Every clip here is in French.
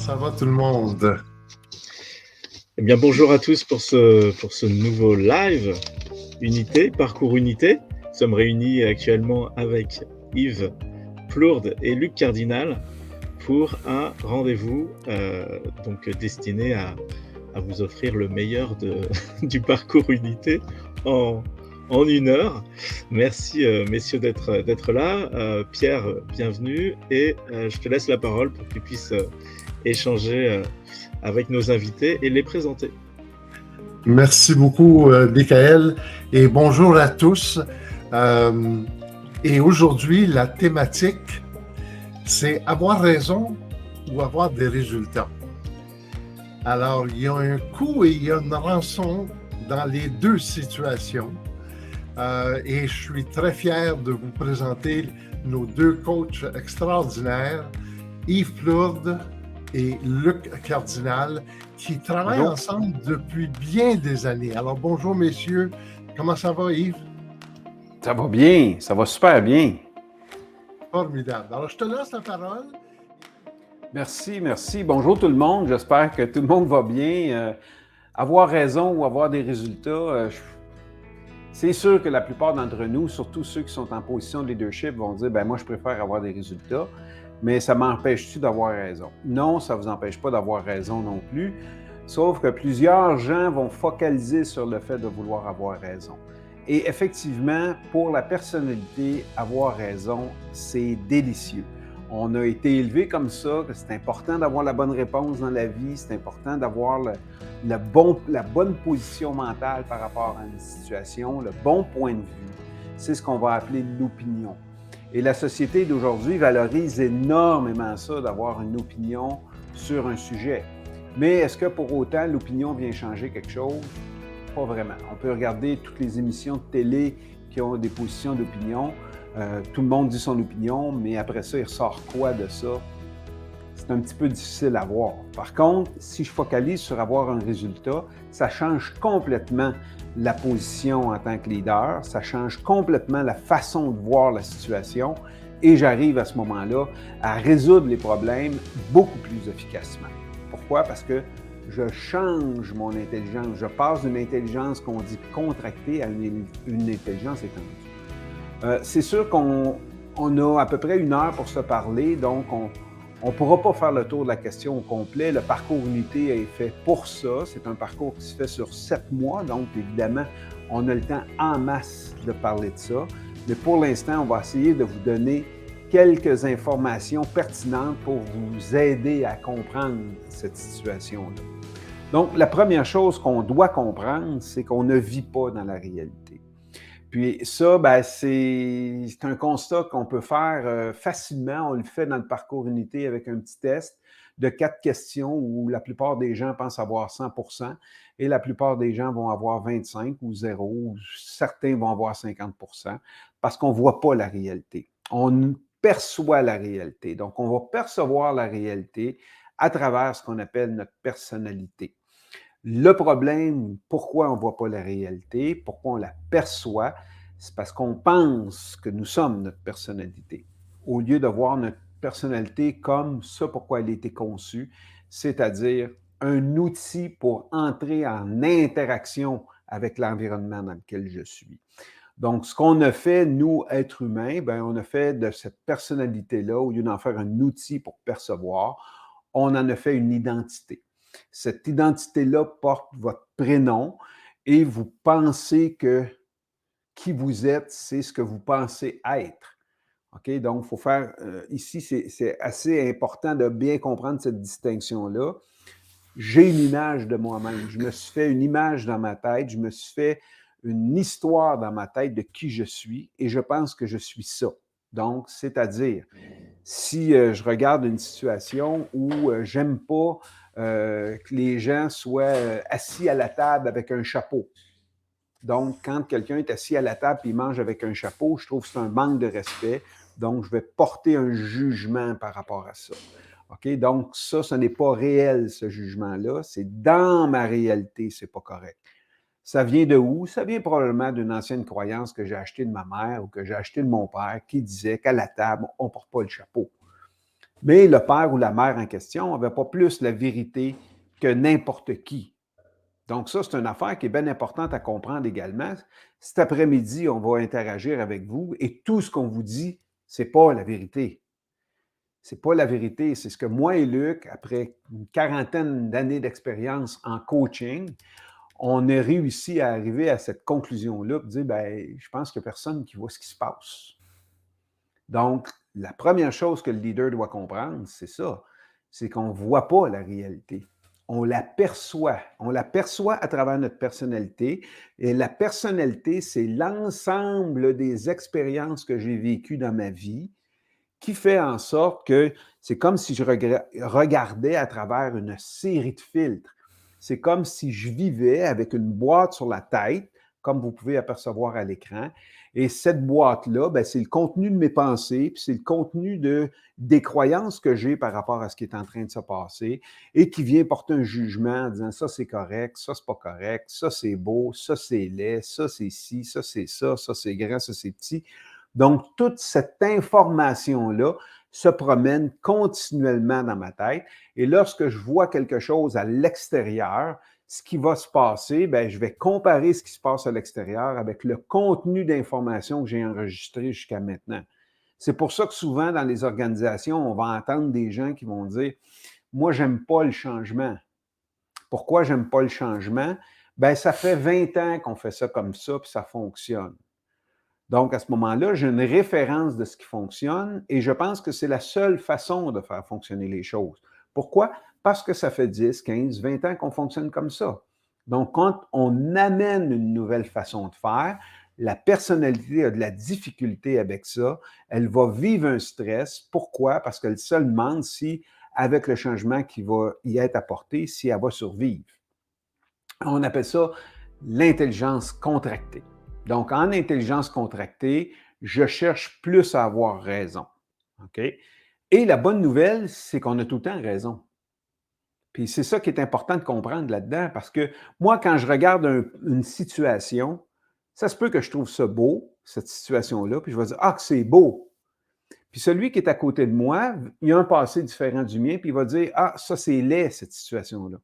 ça va tout le monde? Eh bien, bonjour à tous pour ce nouveau live Unité, Parcours Unité. Nous sommes réunis actuellement avec Yves Plourde et Luc Cardinal pour un rendez-vous donc destiné à vous offrir le meilleur du Parcours Unité en 1 heure. Merci messieurs d'être là. Pierre, bienvenue et je te laisse la parole pour que tu puisses échanger avec nos invités et les présenter. Merci beaucoup, Michael, et bonjour à tous. Et aujourd'hui, la thématique, c'est avoir raison ou avoir des résultats. Alors, il y a un coût et il y a une rançon dans les deux situations. Et je suis très fier de vous présenter nos deux coachs extraordinaires, Yves Plourde et Luc Cardinal, qui travaillent ensemble depuis bien des années. Alors, bonjour messieurs, comment ça va Yves? Ça va bien, ça va super bien. Formidable. Alors, je te laisse la parole. Merci. Bonjour tout le monde, j'espère que tout le monde va bien. Avoir raison ou avoir des résultats, c'est sûr que la plupart d'entre nous, surtout ceux qui sont en position de leadership, vont dire « ben moi, je préfère avoir des résultats ». Mais ça m'empêche-tu d'avoir raison? Non, ça ne vous empêche pas d'avoir raison non plus, sauf que plusieurs gens vont focaliser sur le fait de vouloir avoir raison. Et effectivement, pour la personnalité, avoir raison, c'est délicieux. On a été élevé comme ça, que c'est important d'avoir la bonne réponse dans la vie, c'est important d'avoir la bonne position mentale par rapport à une situation, le bon point de vue. C'est ce qu'on va appeler l'opinion. Et la société d'aujourd'hui valorise énormément ça, d'avoir une opinion sur un sujet. Mais est-ce que pour autant, l'opinion vient changer quelque chose? Pas vraiment. On peut regarder toutes les émissions de télé qui ont des positions d'opinion. Tout le monde dit son opinion, mais après ça, il ressort quoi de ça? C'est un petit peu difficile à voir. Par contre, si je focalise sur avoir un résultat, ça change complètement la position en tant que leader, ça change complètement la façon de voir la situation et j'arrive à ce moment-là à résoudre les problèmes beaucoup plus efficacement. Pourquoi? Parce que je change mon intelligence. Je passe d'une intelligence qu'on dit contractée à une intelligence étendue. C'est sûr qu'on a à peu près 1 heure pour se parler, donc on ne pourra pas faire le tour de la question au complet. Le parcours Unité est fait pour ça. C'est un parcours qui se fait sur 7 mois, donc évidemment, on a le temps en masse de parler de ça. Mais pour l'instant, on va essayer de vous donner quelques informations pertinentes pour vous aider à comprendre cette situation-là. Donc, la première chose qu'on doit comprendre, c'est qu'on ne vit pas dans la réalité. Puis ça, c'est un constat qu'on peut faire facilement. On le fait dans le parcours Unité avec un petit test de 4 questions où la plupart des gens pensent avoir 100% et la plupart des gens vont avoir 25 ou 0, ou certains vont avoir 50% parce qu'on ne voit pas la réalité. On perçoit la réalité. Donc, on va percevoir la réalité à travers ce qu'on appelle notre personnalité. Le problème, pourquoi on ne voit pas la réalité, pourquoi on la perçoit, c'est parce qu'on pense que nous sommes notre personnalité, au lieu de voir notre personnalité comme ce pourquoi elle a été conçue, c'est-à-dire un outil pour entrer en interaction avec l'environnement dans lequel je suis. Donc, ce qu'on a fait, nous, êtres humains, on a fait de cette personnalité-là, au lieu d'en faire un outil pour percevoir, on en a fait une identité. Cette identité-là porte votre prénom et vous pensez que qui vous êtes, c'est ce que vous pensez être. OK? Donc, il faut faire, ici, c'est assez important de bien comprendre cette distinction-là. J'ai une image de moi-même. Je me suis fait une image dans ma tête. Je me suis fait une histoire dans ma tête de qui je suis et je pense que je suis ça. Donc, c'est-à-dire, si je regarde une situation où j'aime pas que les gens soient assis à la table avec un chapeau. Donc, quand quelqu'un est assis à la table et il mange avec un chapeau, je trouve que c'est un manque de respect. Donc, je vais porter un jugement par rapport à ça. OK? Donc, ça, ce n'est pas réel, ce jugement-là. C'est dans ma réalité, c'est pas correct. Ça vient de où? Ça vient probablement d'une ancienne croyance que j'ai achetée de ma mère ou que j'ai achetée de mon père qui disait qu'à la table, on ne porte pas le chapeau. Mais le père ou la mère en question n'avait pas plus la vérité que n'importe qui. Donc ça, c'est une affaire qui est bien importante à comprendre également. Cet après-midi, on va interagir avec vous et tout ce qu'on vous dit, c'est pas la vérité. C'est pas la vérité. C'est ce que moi et Luc, après une quarantaine d'années d'expérience en coaching, on a réussi à arriver à cette conclusion-là, de dire, ben, je pense qu'il n'y a personne qui voit ce qui se passe. Donc, la première chose que le leader doit comprendre, c'est ça, c'est qu'on ne voit pas la réalité. On l'aperçoit. On l'aperçoit à travers notre personnalité. Et la personnalité, c'est l'ensemble des expériences que j'ai vécues dans ma vie qui fait en sorte que c'est comme si je regardais à travers une série de filtres. C'est comme si je vivais avec une boîte sur la tête, comme vous pouvez apercevoir à l'écran. Et cette boîte-là, ben, c'est le contenu de mes pensées, puis c'est le contenu des croyances que j'ai par rapport à ce qui est en train de se passer et qui vient porter un jugement en disant ça c'est correct, ça c'est pas correct, ça c'est beau, ça c'est laid, ça c'est ci, ça c'est ça c'est grand, ça c'est petit. Donc, toute cette information-là se promène continuellement dans ma tête. Et lorsque je vois quelque chose à l'extérieur, ce qui va se passer, bien, je vais comparer ce qui se passe à l'extérieur avec le contenu d'information que j'ai enregistré jusqu'à maintenant. C'est pour ça que souvent, dans les organisations, on va entendre des gens qui vont dire « Moi, j'aime pas le changement. » Pourquoi j'aime pas le changement? Bien, ça fait 20 ans qu'on fait ça comme ça, puis ça fonctionne. Donc, à ce moment-là, j'ai une référence de ce qui fonctionne et je pense que c'est la seule façon de faire fonctionner les choses. Pourquoi? Parce que ça fait 10, 15, 20 ans qu'on fonctionne comme ça. Donc, quand on amène une nouvelle façon de faire, la personnalité a de la difficulté avec ça. Elle va vivre un stress. Pourquoi? Parce qu'elle se demande si, avec le changement qui va y être apporté, si elle va survivre. On appelle ça l'intelligence contractée. Donc, en intelligence contractée, je cherche plus à avoir raison. OK? Et la bonne nouvelle, c'est qu'on a tout le temps raison. Puis c'est ça qui est important de comprendre là-dedans, parce que moi, quand je regarde une situation, ça se peut que je trouve ça beau, cette situation-là, puis je vais dire, ah, que c'est beau. Puis celui qui est à côté de moi, il a un passé différent du mien, puis il va dire, ah, ça, c'est laid, cette situation-là.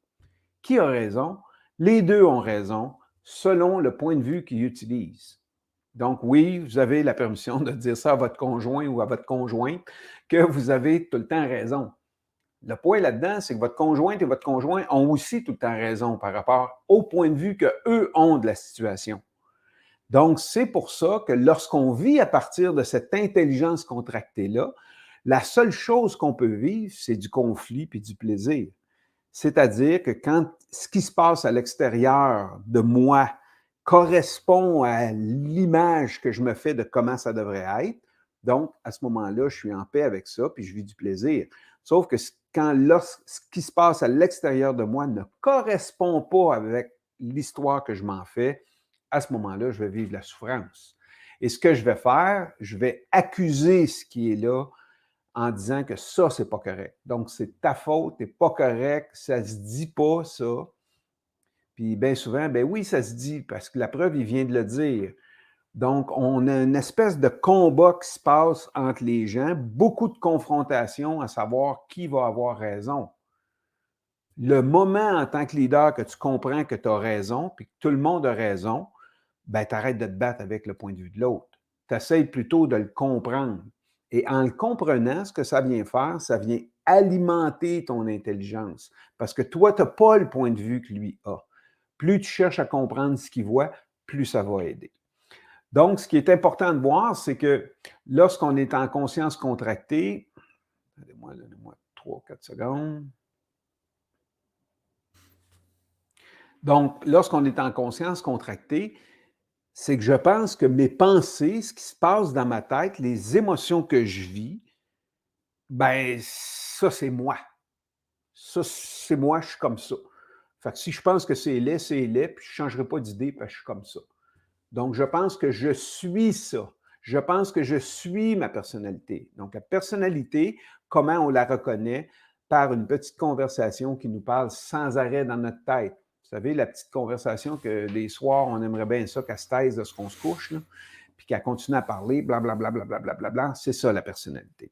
Qui a raison? Les deux ont raison, selon le point de vue qu'ils utilisent. Donc oui, vous avez la permission de dire ça à votre conjoint ou à votre conjointe, que vous avez tout le temps raison. Le point là-dedans, c'est que votre conjointe et votre conjoint ont aussi tout le temps raison par rapport au point de vue qu'eux ont de la situation. Donc, c'est pour ça que lorsqu'on vit à partir de cette intelligence contractée-là, la seule chose qu'on peut vivre, c'est du conflit puis du plaisir. C'est-à-dire que quand ce qui se passe à l'extérieur de moi correspond à l'image que je me fais de comment ça devrait être, donc à ce moment-là, je suis en paix avec ça, puis je vis du plaisir. Sauf que ce qui se passe à l'extérieur de moi ne correspond pas avec l'histoire que je m'en fais, à ce moment-là, je vais vivre la souffrance. Et ce que je vais faire, je vais accuser ce qui est là en disant que ça, c'est pas correct. Donc, c'est ta faute, t'es pas correct, ça se dit pas, ça. Puis bien souvent, ben oui, ça se dit, parce que la preuve, il vient de le dire. Donc, on a une espèce de combat qui se passe entre les gens, beaucoup de confrontations à savoir qui va avoir raison. Le moment en tant que leader que tu comprends que tu as raison, puis que tout le monde a raison, ben tu arrêtes de te battre avec le point de vue de l'autre. Tu essaies plutôt de le comprendre. Et en le comprenant, ce que ça vient faire, ça vient alimenter ton intelligence. Parce que toi, tu n'as pas le point de vue que lui a. Plus tu cherches à comprendre ce qu'il voit, plus ça va aider. Donc, ce qui est important de voir, c'est que lorsqu'on est en conscience contractée, donnez-moi 3-4 secondes. Donc, lorsqu'on est en conscience contractée, c'est que je pense que mes pensées, ce qui se passe dans ma tête, les émotions que je vis, ben ça, c'est moi. Ça, c'est moi, je suis comme ça. Fait que si je pense que c'est laid, puis je ne changerai pas d'idée parce que je suis comme ça. Donc, je pense que je suis ça. Je pense que je suis ma personnalité. Donc, la personnalité, comment on la reconnaît? Par une petite conversation qui nous parle sans arrêt dans notre tête. Vous savez, la petite conversation que des soirs, on aimerait bien ça qu'elle se taise de ce qu'on se couche, là, puis qu'elle continue à parler, blablabla, blablabla, c'est ça la personnalité.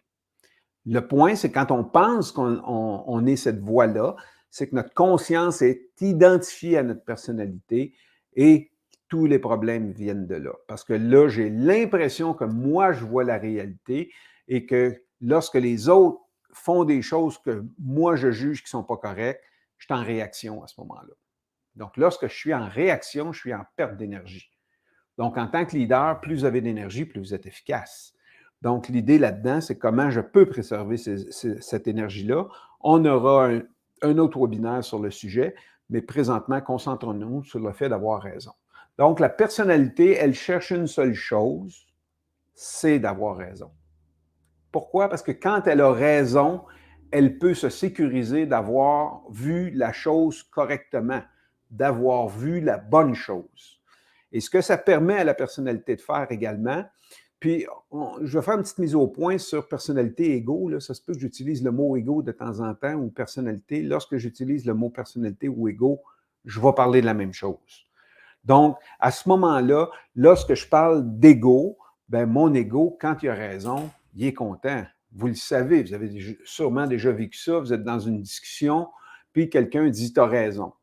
Le point, c'est quand on pense qu'on est cette voie-là, c'est que notre conscience est identifiée à notre personnalité et tous les problèmes viennent de là. Parce que là, j'ai l'impression que moi, je vois la réalité et que lorsque les autres font des choses que moi, je juge qui ne sont pas correctes, je suis en réaction à ce moment-là. Donc, lorsque je suis en réaction, je suis en perte d'énergie. Donc, en tant que leader, plus vous avez d'énergie, plus vous êtes efficace. Donc, l'idée là-dedans, c'est comment je peux préserver cette énergie-là. On aura un autre webinaire sur le sujet, mais présentement, concentrons-nous sur le fait d'avoir raison. Donc, la personnalité, elle cherche une seule chose, c'est d'avoir raison. Pourquoi? Parce que quand elle a raison, elle peut se sécuriser d'avoir vu la chose correctement, d'avoir vu la bonne chose. Et ce que ça permet à la personnalité de faire également, puis je vais faire une petite mise au point sur personnalité et ego. Là, ça se peut que j'utilise le mot ego de temps en temps ou personnalité. Lorsque j'utilise le mot personnalité ou ego, je vais parler de la même chose. Donc, à ce moment-là, lorsque je parle d'ego, ben mon ego, quand il a raison, il est content. Vous le savez, vous avez sûrement déjà vécu ça. Vous êtes dans une discussion, puis quelqu'un dit « tu as raison ».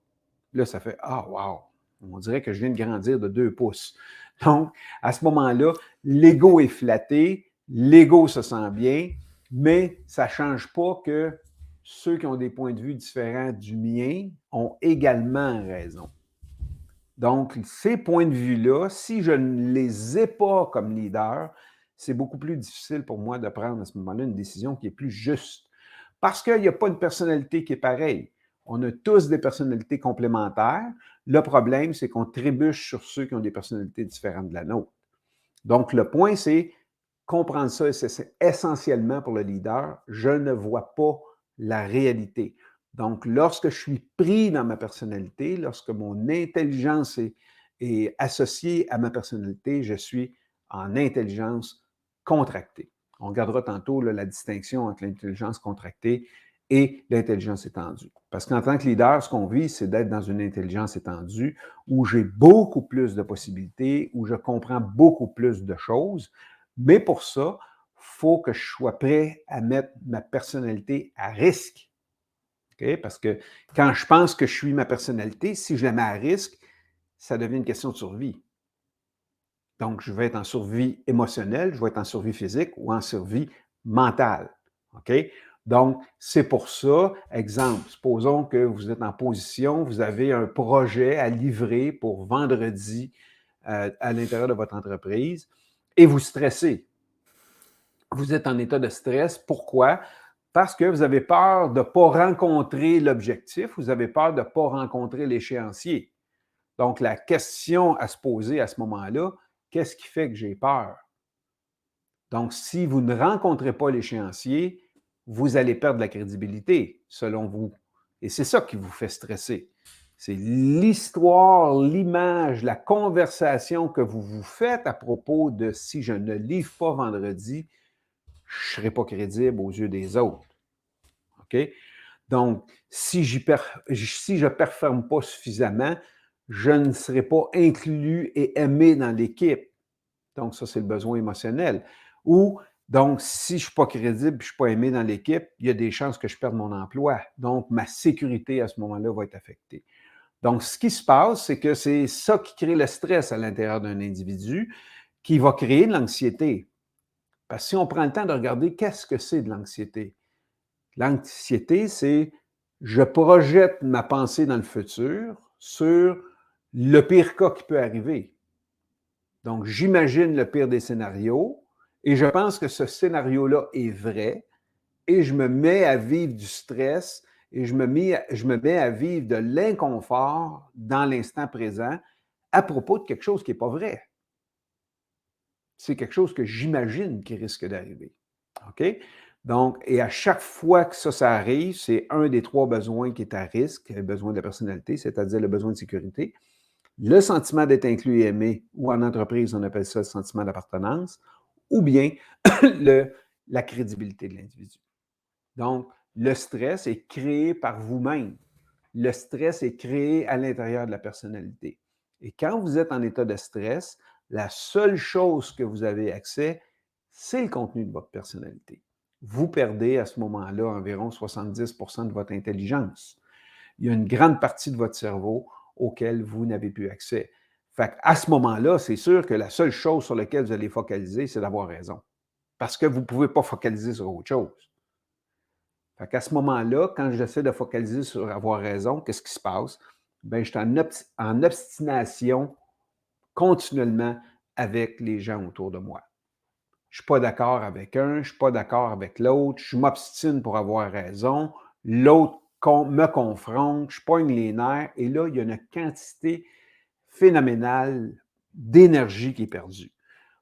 Là, ça fait « ah, wow ». On dirait que je viens de grandir de 2 pouces. Donc, à ce moment-là, l'ego est flatté, l'ego se sent bien, mais ça ne change pas que ceux qui ont des points de vue différents du mien ont également raison. Donc, ces points de vue-là, si je ne les ai pas comme leader, c'est beaucoup plus difficile pour moi de prendre à ce moment-là une décision qui est plus juste. Parce qu'il n'y a pas une personnalité qui est pareille. On a tous des personnalités complémentaires. Le problème, c'est qu'on trébuche sur ceux qui ont des personnalités différentes de la nôtre. Donc, le point, c'est comprendre ça, c'est essentiellement pour le leader, je ne vois pas la réalité. Donc, lorsque je suis pris dans ma personnalité, lorsque mon intelligence est associée à ma personnalité, je suis en intelligence contractée. On regardera tantôt là, la distinction entre l'intelligence contractée et l'intelligence étendue. Parce qu'en tant que leader, ce qu'on vit, c'est d'être dans une intelligence étendue où j'ai beaucoup plus de possibilités, où je comprends beaucoup plus de choses. Mais pour ça, il faut que je sois prêt à mettre ma personnalité à risque. Okay? Parce que quand je pense que je suis ma personnalité, si je la mets à risque, ça devient une question de survie. Donc, je vais être en survie émotionnelle, je vais être en survie physique ou en survie mentale. OK? Donc, c'est pour ça, exemple, supposons que vous êtes en position, vous avez un projet à livrer pour vendredi à l'intérieur de votre entreprise et vous stressez. Vous êtes en état de stress. Pourquoi? Parce que vous avez peur de ne pas rencontrer l'objectif, vous avez peur de ne pas rencontrer l'échéancier. Donc, la question à se poser à ce moment-là, qu'est-ce qui fait que j'ai peur? Donc, si vous ne rencontrez pas l'échéancier, vous allez perdre la crédibilité, selon vous. Et c'est ça qui vous fait stresser. C'est l'histoire, l'image, la conversation que vous vous faites à propos de si je ne livre pas vendredi, je ne serai pas crédible aux yeux des autres. OK? Donc, si je ne performe pas suffisamment, je ne serai pas inclus et aimé dans l'équipe. Donc, ça, c'est le besoin émotionnel. Ou, donc, si je ne suis pas crédible et je ne suis pas aimé dans l'équipe, il y a des chances que je perde mon emploi. Donc, ma sécurité à ce moment-là va être affectée. Donc, ce qui se passe, c'est que c'est ça qui crée le stress à l'intérieur d'un individu qui va créer de l'anxiété. Parce que si on prend le temps de regarder qu'est-ce que c'est de l'anxiété, l'anxiété, c'est je projette ma pensée dans le futur sur le pire cas qui peut arriver. Donc, j'imagine le pire des scénarios et je pense que ce scénario-là est vrai et je me mets à vivre du stress et je me mets à vivre de l'inconfort dans l'instant présent à propos de quelque chose qui n'est pas vrai. C'est quelque chose que j'imagine qui risque d'arriver. OK? Donc, et à chaque fois que ça arrive, c'est un des 3 besoins qui est à risque, le besoin de la personnalité, c'est-à-dire le besoin de sécurité, le sentiment d'être inclus et aimé, ou en entreprise, on appelle ça le sentiment d'appartenance, ou bien la crédibilité de l'individu. Donc, le stress est créé par vous-même. Le stress est créé à l'intérieur de la personnalité. Et quand vous êtes en état de stress, la seule chose que vous avez accès, c'est le contenu de votre personnalité. vous perdez à ce moment-là environ 70% de votre intelligence. Il y a une grande partie de votre cerveau auquel vous n'avez plus accès. Fait qu'à ce moment-là, c'est sûr que la seule chose sur laquelle vous allez focaliser, c'est d'avoir raison. Parce que vous ne pouvez pas focaliser sur autre chose. Fait qu'à ce moment-là, quand j'essaie de focaliser sur avoir raison, qu'est-ce qui se passe? Bien, je suis en obstination continuellement avec les gens autour de moi. Je ne suis pas d'accord avec un, je ne suis pas d'accord avec l'autre, je m'obstine pour avoir raison, l'autre me confronte, je pogne les nerfs, et là, il y a une quantité phénoménale d'énergie qui est perdue.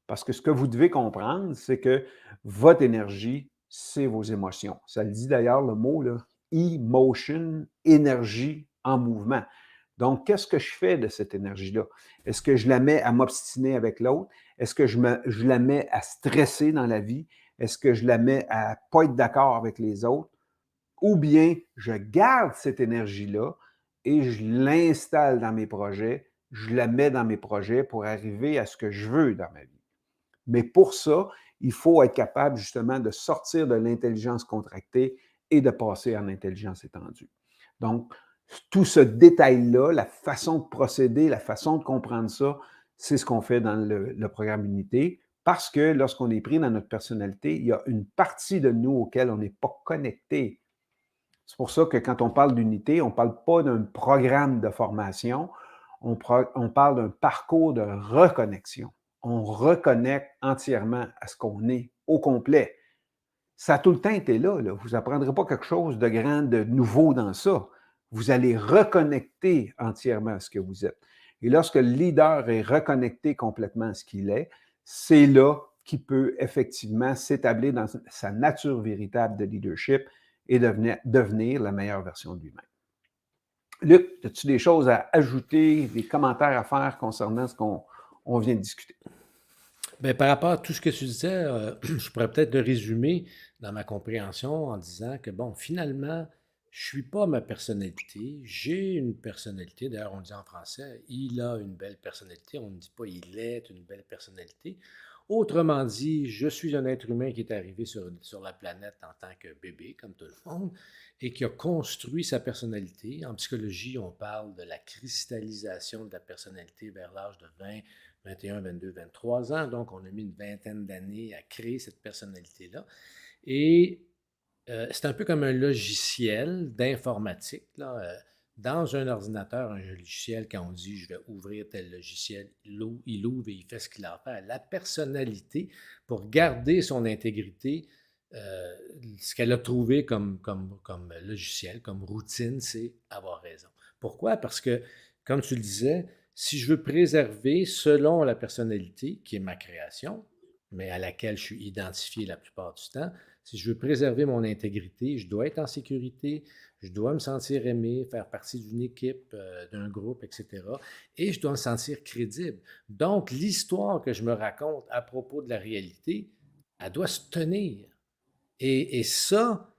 Parce que ce que vous devez comprendre, c'est que votre énergie, c'est vos émotions. Ça le dit d'ailleurs le mot, là, emotion, énergie en mouvement. Donc, qu'est-ce que je fais de cette énergie-là? Est-ce que je la mets à m'obstiner avec l'autre? Est-ce que je la mets à stresser dans la vie? Est-ce que je la mets à ne pas être d'accord avec les autres? Ou bien je garde cette énergie-là et je l'installe dans mes projets, je la mets dans mes projets pour arriver à ce que je veux dans ma vie. Mais pour ça, il faut être capable justement de sortir de l'intelligence contractée et de passer en intelligence étendue. Donc, tout ce détail-là, la façon de procéder, la façon de comprendre ça, c'est ce qu'on fait dans le programme Unité, parce que lorsqu'on est pris dans notre personnalité, il y a une partie de nous auquel on n'est pas connecté. C'est pour ça que quand on parle d'unité, on ne parle pas d'un programme de formation, on parle d'un parcours de reconnexion. On reconnecte entièrement à ce qu'on est au complet. Ça a tout le temps été là. Vous n'apprendrez pas quelque chose de grand, de nouveau dans ça. Vous allez reconnecter entièrement à ce que vous êtes. Et lorsque le leader est reconnecté complètement à ce qu'il est, c'est là qu'il peut effectivement s'établir dans sa nature véritable de leadership et devenir la meilleure version de lui-même. Luc, as-tu des choses à ajouter, des commentaires à faire concernant ce qu'on vient de discuter? Bien, par rapport à tout ce que tu disais, je pourrais peut-être le résumer dans ma compréhension en disant que, bon, finalement, je ne suis pas ma personnalité, j'ai une personnalité, d'ailleurs on dit en français, il a une belle personnalité, on ne dit pas il est une belle personnalité. Autrement dit, je suis un être humain qui est arrivé sur la planète en tant que bébé, comme tout le monde, et qui a construit sa personnalité. En psychologie, on parle de la cristallisation de la personnalité vers l'âge de 20, 21, 22, 23 ans. Donc, on a mis une vingtaine d'années à créer cette personnalité-là. Et c'est un peu comme un logiciel d'informatique, là. Dans un ordinateur, un logiciel, quand on dit « je vais ouvrir tel logiciel », il ouvre et il fait ce qu'il a à faire. La personnalité, pour garder son intégrité, ce qu'elle a trouvé comme logiciel, comme routine, c'est avoir raison. Pourquoi? Parce que, comme tu le disais, si je veux préserver, selon la personnalité, qui est ma création, mais à laquelle je suis identifié la plupart du temps, si je veux préserver mon intégrité, je dois être en sécurité, je dois me sentir aimé, faire partie d'une équipe, d'un groupe, etc. Et je dois me sentir crédible. Donc, l'histoire que je me raconte à propos de la réalité, elle doit se tenir. Et ça,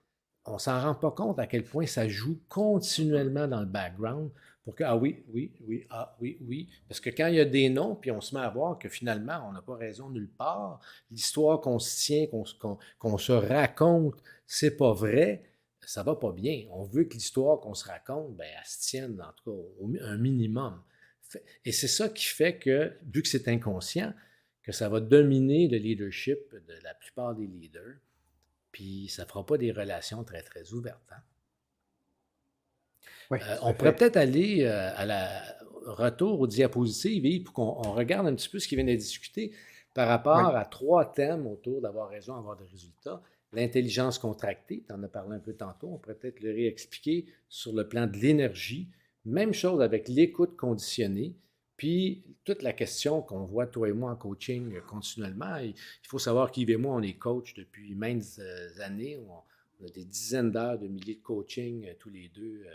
on ne s'en rend pas compte à quel point ça joue continuellement dans le background pour que, ah oui, oui, oui, ah oui, oui. Parce que quand il y a des noms, puis on se met à voir que finalement, on n'a pas raison nulle part, l'histoire qu'on se tient, qu'on se raconte, c'est pas vrai, ça va pas bien. On veut que l'histoire qu'on se raconte, ben, elle se tienne, en tout cas, un minimum. Et c'est ça qui fait que, vu que c'est inconscient, que ça va dominer le leadership de la plupart des leaders. Puis ça ne fera pas des relations très, très ouvertes. Hein? Oui, on pourrait peut-être aller à la retour aux diapositives, Yves, pour qu'on regarde un petit peu ce qui vient d'être discuté par rapport à 3 thèmes autour d'avoir raison, avoir des résultats. L'intelligence contractée, tu en as parlé un peu tantôt, on pourrait peut-être le réexpliquer sur le plan de l'énergie. Même chose avec l'écoute conditionnée. Puis, toute la question qu'on voit, toi et moi, en coaching continuellement, il faut savoir qu'Yves et moi, on est coach depuis maintes années. On a des dizaines d'heures, de milliers de coaching tous les deux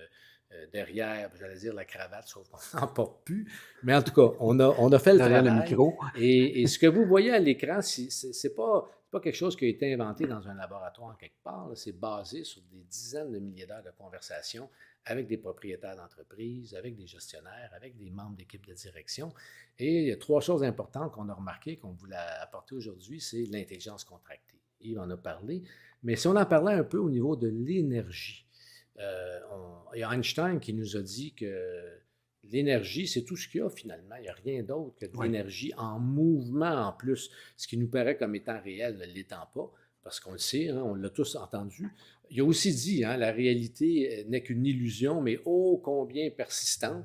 derrière, j'allais dire la cravate, sauf qu'on n'en porte plus. Mais en tout cas, on a fait le derrière travail. Le micro. Et ce que vous voyez à l'écran, c'est pas quelque chose qui a été inventé dans un laboratoire quelque part. C'est basé sur des dizaines de milliers d'heures de conversation avec des propriétaires d'entreprises, avec des gestionnaires, avec des membres d'équipe de direction. Et il y a 3 choses importantes qu'on a remarquées, qu'on voulait apporter aujourd'hui, c'est l'intelligence contractée. Yves en a parlé. Mais si on en parlait un peu au niveau de l'énergie, il y a Einstein qui nous a dit que l'énergie, c'est tout ce qu'il y a finalement. Il n'y a rien d'autre que de Oui. l'énergie en mouvement en plus, ce qui nous paraît comme étant réel ne l'étant pas, parce qu'on le sait, hein, on l'a tous entendu. Il a aussi dit, hein, la réalité n'est qu'une illusion, mais ô combien persistante,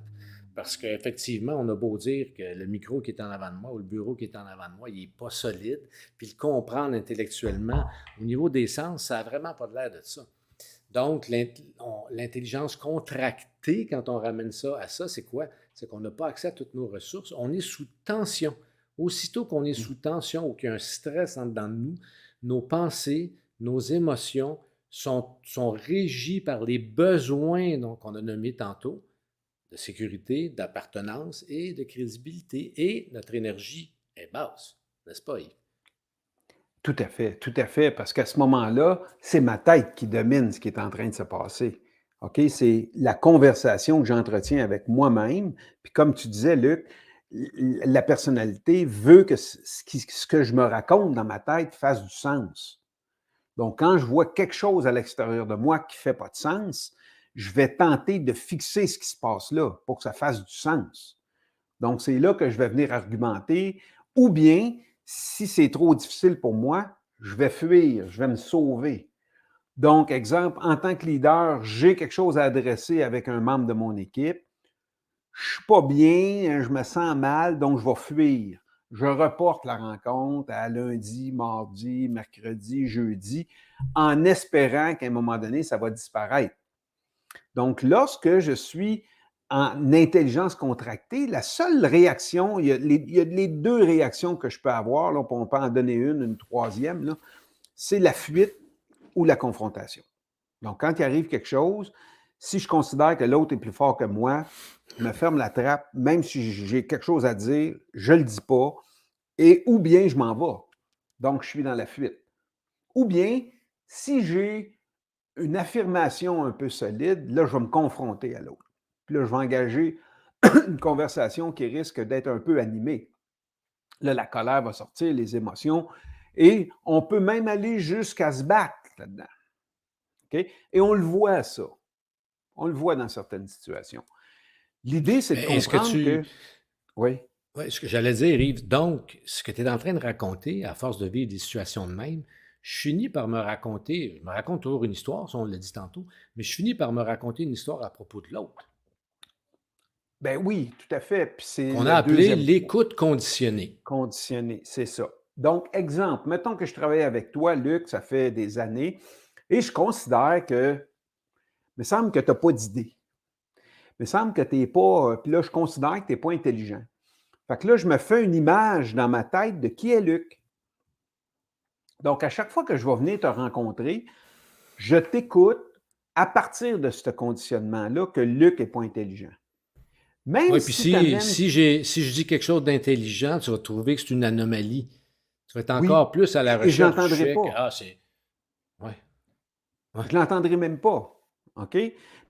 parce qu'effectivement, on a beau dire que le micro qui est en avant de moi ou le bureau qui est en avant de moi, il n'est pas solide, puis le comprendre intellectuellement, au niveau des sens, ça n'a vraiment pas l'air de ça. Donc, l'intelligence contractée, quand on ramène ça à ça, c'est quoi? C'est qu'on n'a pas accès à toutes nos ressources. On est sous tension. Aussitôt qu'on est sous tension ou qu'il y a un stress en dedans de nous, nos pensées, nos émotions sont régies par les besoins qu'on a nommés tantôt, de sécurité, d'appartenance et de crédibilité. Et notre énergie est basse, n'est-ce pas, Yves? Tout à fait, parce qu'à ce moment-là, c'est ma tête qui domine ce qui est en train de se passer. OK? C'est la conversation que j'entretiens avec moi-même. Puis comme tu disais, Luc, la personnalité veut que ce que je me raconte dans ma tête fasse du sens. Donc, quand je vois quelque chose à l'extérieur de moi qui ne fait pas de sens, je vais tenter de fixer ce qui se passe là pour que ça fasse du sens. Donc, c'est là que je vais venir argumenter. Ou bien, si c'est trop difficile pour moi, je vais fuir, je vais me sauver. Donc, exemple, en tant que leader, j'ai quelque chose à adresser avec un membre de mon équipe. Je ne suis pas bien, je me sens mal, donc je vais fuir. Je reporte la rencontre à lundi, mardi, mercredi, jeudi, en espérant qu'à un moment donné, ça va disparaître. Donc, lorsque je suis en intelligence contractée, la seule réaction, il y a les deux réactions que je peux avoir, là, on peut en donner une troisième, là, c'est la fuite ou la confrontation. Donc, quand il arrive quelque chose, si je considère que l'autre est plus fort que moi, je me ferme la trappe, même si j'ai quelque chose à dire, je ne le dis pas, et ou bien je m'en vais. Donc, je suis dans la fuite. Ou bien, si j'ai une affirmation un peu solide, là, je vais me confronter à l'autre. Puis là, je vais engager une conversation qui risque d'être un peu animée. Là, la colère va sortir, les émotions, et on peut même aller jusqu'à se battre là-dedans. OK? Et on le voit, ça. On le voit dans certaines situations. L'idée, c'est de Est-ce que comprendre que... Oui. Oui, ce que j'allais dire, Yves, donc, ce que tu es en train de raconter, à force de vivre des situations de même, je finis par me raconter, je me raconte toujours une histoire, ça on l'a dit tantôt, mais je finis par me raconter une histoire à propos de l'autre, Ben oui, tout à fait. Puis c'est qu'on a le appelé deuxième point. l'écoute conditionnée. Conditionné, c'est ça. Donc, exemple, mettons que je travaille avec toi, Luc, ça fait des années, et je considère que, il me semble que tu n'as pas d'idée. Il me semble que tu n'es pas, puis là, je considère que tu n'es pas intelligent. Fait que là, je me fais une image dans ma tête de qui est Luc. Donc, à chaque fois que je vais venir te rencontrer, je t'écoute à partir de ce conditionnement-là que Luc n'est pas intelligent. Même Oui, puis si tu si, amènes... si je dis quelque chose d'intelligent, tu vas trouver que c'est une anomalie. Tu vas être Oui, encore plus à la et je recherche du l'entendrai fait que, pas. ah, c'est. Ouais, ouais. Je ne l'entendrai même pas. OK?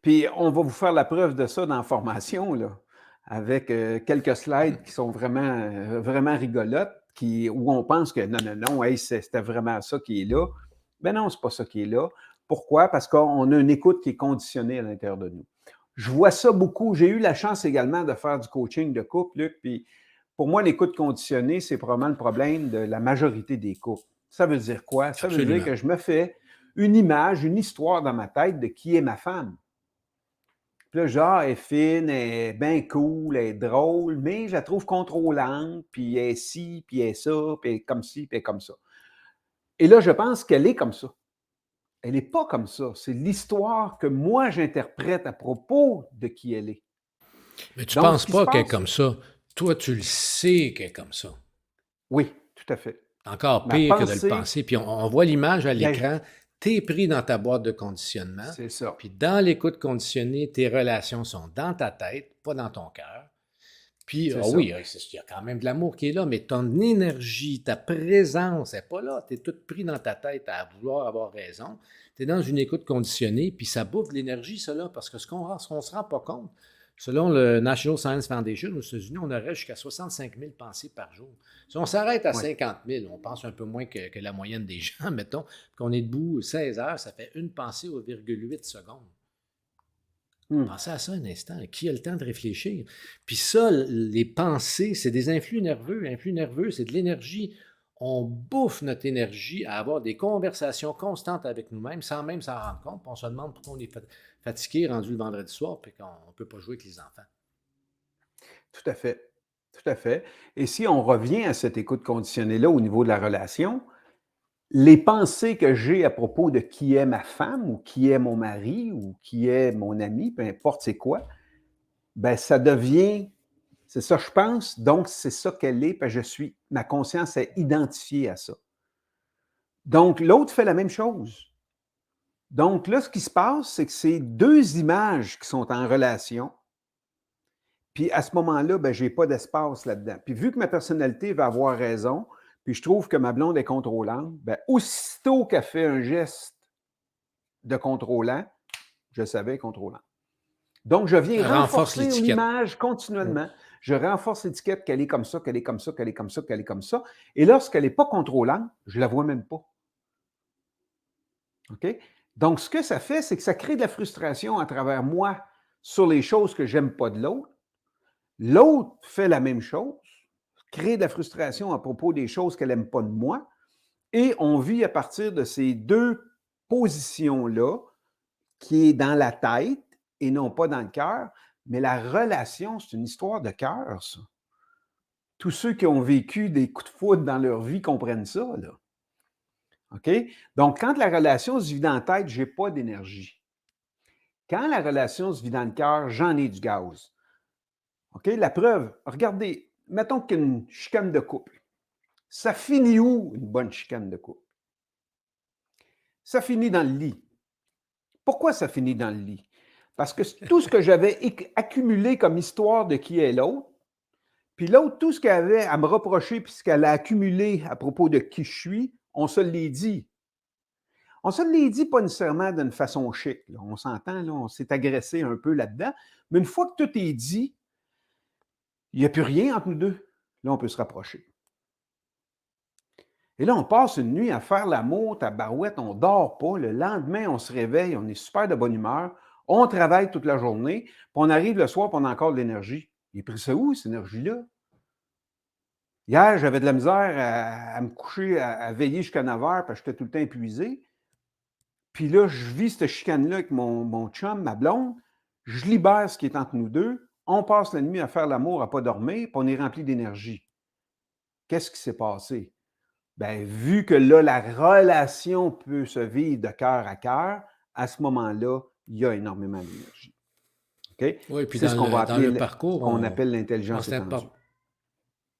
Puis on va vous faire la preuve de ça dans la formation, là, avec quelques slides qui sont vraiment rigolotes, où on pense que non, hey, c'était vraiment ça qui est là. Mais non, ce n'est pas ça qui est là. Pourquoi? Parce qu'on a une écoute qui est conditionnée à l'intérieur de nous. Je vois ça beaucoup. J'ai eu la chance également de faire du coaching de couple, Luc, puis pour moi, l'écoute conditionnée, c'est probablement le problème de la majorité des couples. Ça veut dire quoi? Ça veut dire Absolument. que je me fais une image, une histoire dans ma tête de qui est ma femme. Puis là, genre, elle est fine, elle est bien cool, elle est drôle, mais je la trouve contrôlante, puis elle est ci, puis elle est ça, puis elle est comme ci, puis elle est comme ça. Et là, je pense qu'elle est comme ça. Elle n'est pas comme ça. C'est l'histoire que moi, j'interprète à propos de qui elle est. Mais tu ne Donc, ce penses qui se pas qu'elle est passe, comme ça. Toi, tu le sais qu'elle est comme ça. oui, tout à fait. Encore Ma pire que de le pensée, penser. Puis on voit l'image à ben, l'écran. Tu es pris dans ta boîte de conditionnement. c'est ça. Puis dans l'écoute conditionnée, tes relations sont dans ta tête, pas dans ton cœur. Puis, C'est ah ça. oui, il y a quand même de l'amour qui est là, mais ton énergie, ta présence n'est pas là. Tu es tout pris dans ta tête à vouloir avoir raison. Tu es dans une écoute conditionnée, puis ça bouffe de l'énergie, ça, là, parce que ce qu'on ne se rend pas compte, Selon le National Science Foundation aux États-Unis, on aurait jusqu'à 65 000 pensées par jour. Si on s'arrête à Ouais. 50 000, on pense un peu moins que la moyenne des gens, mettons, qu'on est debout 16 heures, ça fait une pensée au 0,8 secondes. Pensez à ça un instant. Qui a le temps de réfléchir? Puis ça, les pensées, c'est des influx nerveux. Influx nerveux, c'est de l'énergie. On bouffe notre énergie à avoir des conversations constantes avec nous-mêmes sans même s'en rendre compte. Puis on se demande pourquoi on est fatigué, rendu le vendredi soir, puis qu'on ne peut pas jouer avec les enfants. Tout à fait. Tout à fait. Et si on revient à cette écoute conditionnée-là au niveau de la relation, les pensées que j'ai à propos de qui est ma femme ou qui est mon mari ou qui est mon ami, peu importe c'est quoi, ben ça devient, c'est ça je pense, donc c'est ça qu'elle est, parce que ma conscience est identifiée à ça. Donc l'autre fait la même chose. Donc là, ce qui se passe, c'est que c'est deux images qui sont en relation. Puis à ce moment-là, ben, je n'ai pas d'espace là-dedans. Puis vu que ma personnalité va avoir raison, puis je trouve que ma blonde est contrôlante, ben, aussitôt qu'elle fait un geste de contrôlant, je savais contrôlant. Donc, je viens Renforce renforcer l'étiquette. l'image continuellement. Je renforce l'étiquette qu'elle est comme ça, qu'elle est comme ça, qu'elle est comme ça, qu'elle est comme ça. Et lorsqu'elle n'est pas contrôlante, je ne la vois même pas. OK? Donc, ce que ça fait, c'est que ça crée de la frustration à travers moi sur les choses que je n'aime pas de l'autre. L'autre fait la même chose, crée de la frustration à propos des choses qu'elle n'aime pas de moi. Et on vit à partir de ces deux positions-là, qui est dans la tête et non pas dans le cœur. Mais la relation, c'est une histoire de cœur, ça. Tous ceux qui ont vécu des coups de foudre dans leur vie comprennent ça, là. OK? Donc, quand la relation se vit dans la tête, je n'ai pas d'énergie. Quand la relation se vit dans le cœur, j'en ai du gaz. OK? La preuve, regardez, mettons qu'il y a une chicane de couple. Ça finit où, une bonne chicane de couple? Ça finit dans le lit. Pourquoi ça finit dans le lit? Parce que tout ce que j'avais accumulé comme histoire de qui est l'autre, puis l'autre, tout ce qu'elle avait à me reprocher, puis ce qu'elle a accumulé à propos de qui je suis, on se l'est dit. On se l'est dit pas nécessairement d'une façon chic. Là. On s'entend, là, on s'est agressé un peu là-dedans. Mais une fois que tout est dit, il n'y a plus rien entre nous deux. Là, on peut se rapprocher. Et là, on passe une nuit à faire l'amour, tabarouette, on ne dort pas. Le lendemain, on se réveille, on est super de bonne humeur. On travaille toute la journée, puis on arrive le soir, puis on a encore de l'énergie. Il est pris ça où, cette énergie-là? Hier, j'avais de la misère à me coucher, à veiller jusqu'à 9 heures, parce que j'étais tout le temps épuisé. Puis là, je vis cette chicane-là avec mon chum, ma blonde. Je libère ce qui est entre nous deux. On passe la nuit à faire l'amour, à ne pas dormir, puis on est rempli d'énergie. Qu'est-ce qui s'est passé? Bien, vu que là, la relation peut se vivre de cœur à ce moment-là, il y a énormément d'énergie. OK? Oui, puis C'est ce qu'on va dans appeler, le parcours, ce qu'on appelle l'intelligence c'est étendue.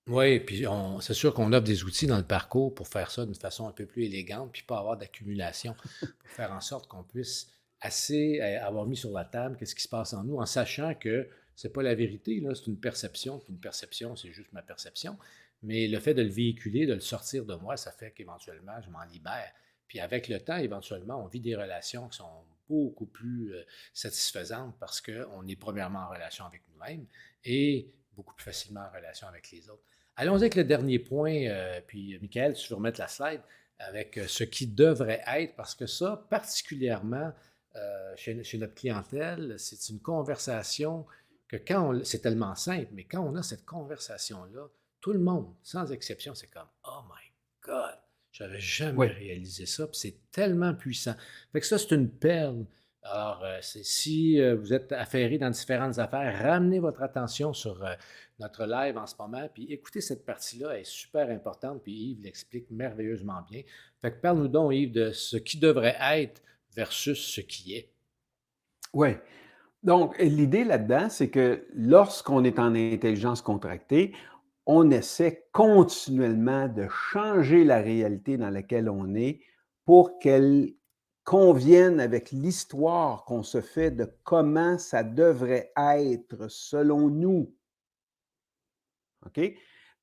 Oui, puis c'est sûr qu'on offre des outils dans le parcours pour faire ça d'une façon un peu plus élégante, puis pas avoir d'accumulation, pour faire en sorte qu'on puisse assez avoir mis sur la table qu'est-ce qui se passe en nous, en sachant que c'est pas la vérité, là, c'est une perception, puis une perception, c'est juste ma perception. Mais le fait de le véhiculer, de le sortir de moi, ça fait qu'éventuellement, je m'en libère. Puis avec le temps, éventuellement, on vit des relations qui sont beaucoup plus satisfaisantes parce qu'on est premièrement en relation avec nous-mêmes et beaucoup plus facilement en relation avec les autres. Allons avec le dernier point, puis Michael, tu veux remettre la slide avec ce qui devrait être, parce que ça, particulièrement chez notre clientèle, c'est une conversation que c'est tellement simple, mais quand on a cette conversation-là, tout le monde, sans exception, c'est comme « Oh my God! J'avais jamais réalisé ça. » Puis c'est tellement puissant. Fait que ça, c'est une perle. Alors, si vous êtes affairé dans différentes affaires, ramenez votre attention sur notre live en ce moment, puis écoutez cette partie-là, elle est super importante, puis Yves l'explique merveilleusement bien. Fait que parle-nous donc, Yves, de ce qui devrait être versus ce qui est. Oui. Donc, l'idée là-dedans, c'est que lorsqu'on est en intelligence contractée, on essaie continuellement de changer la réalité dans laquelle on est pour qu'elle convienne avec l'histoire qu'on se fait de comment ça devrait être selon nous. OK?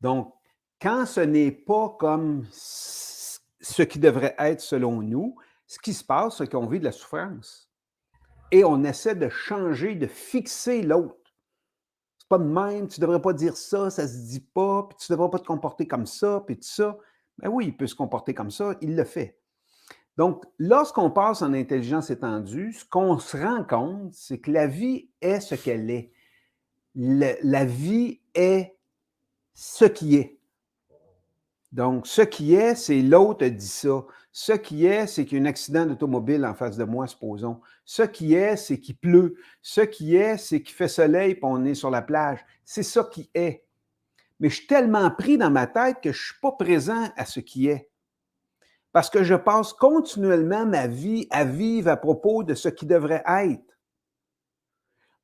Donc, quand ce n'est pas comme ce qui devrait être selon nous, ce qui se passe, c'est qu'on vit de la souffrance. Et on essaie de changer, de fixer l'autre. c'est pas de même, tu devrais pas dire ça se dit pas, puis tu devrais pas te comporter comme ça, puis tout ça. Ben oui, il peut se comporter comme ça, il le fait. Donc, lorsqu'on passe en intelligence étendue, ce qu'on se rend compte, c'est que la vie est ce qu'elle est. La vie est ce qui est. Donc, ce qui est, c'est l'autre dit ça. Ce qui est, c'est qu'il y a un accident d'automobile en face de moi, supposons. Ce qui est, c'est qu'il pleut. Ce qui est, c'est qu'il fait soleil et on est sur la plage. C'est ça qui est. Mais je suis tellement pris dans ma tête que je ne suis pas présent à ce qui est. Parce que je passe continuellement ma vie à vivre à propos de ce qui devrait être.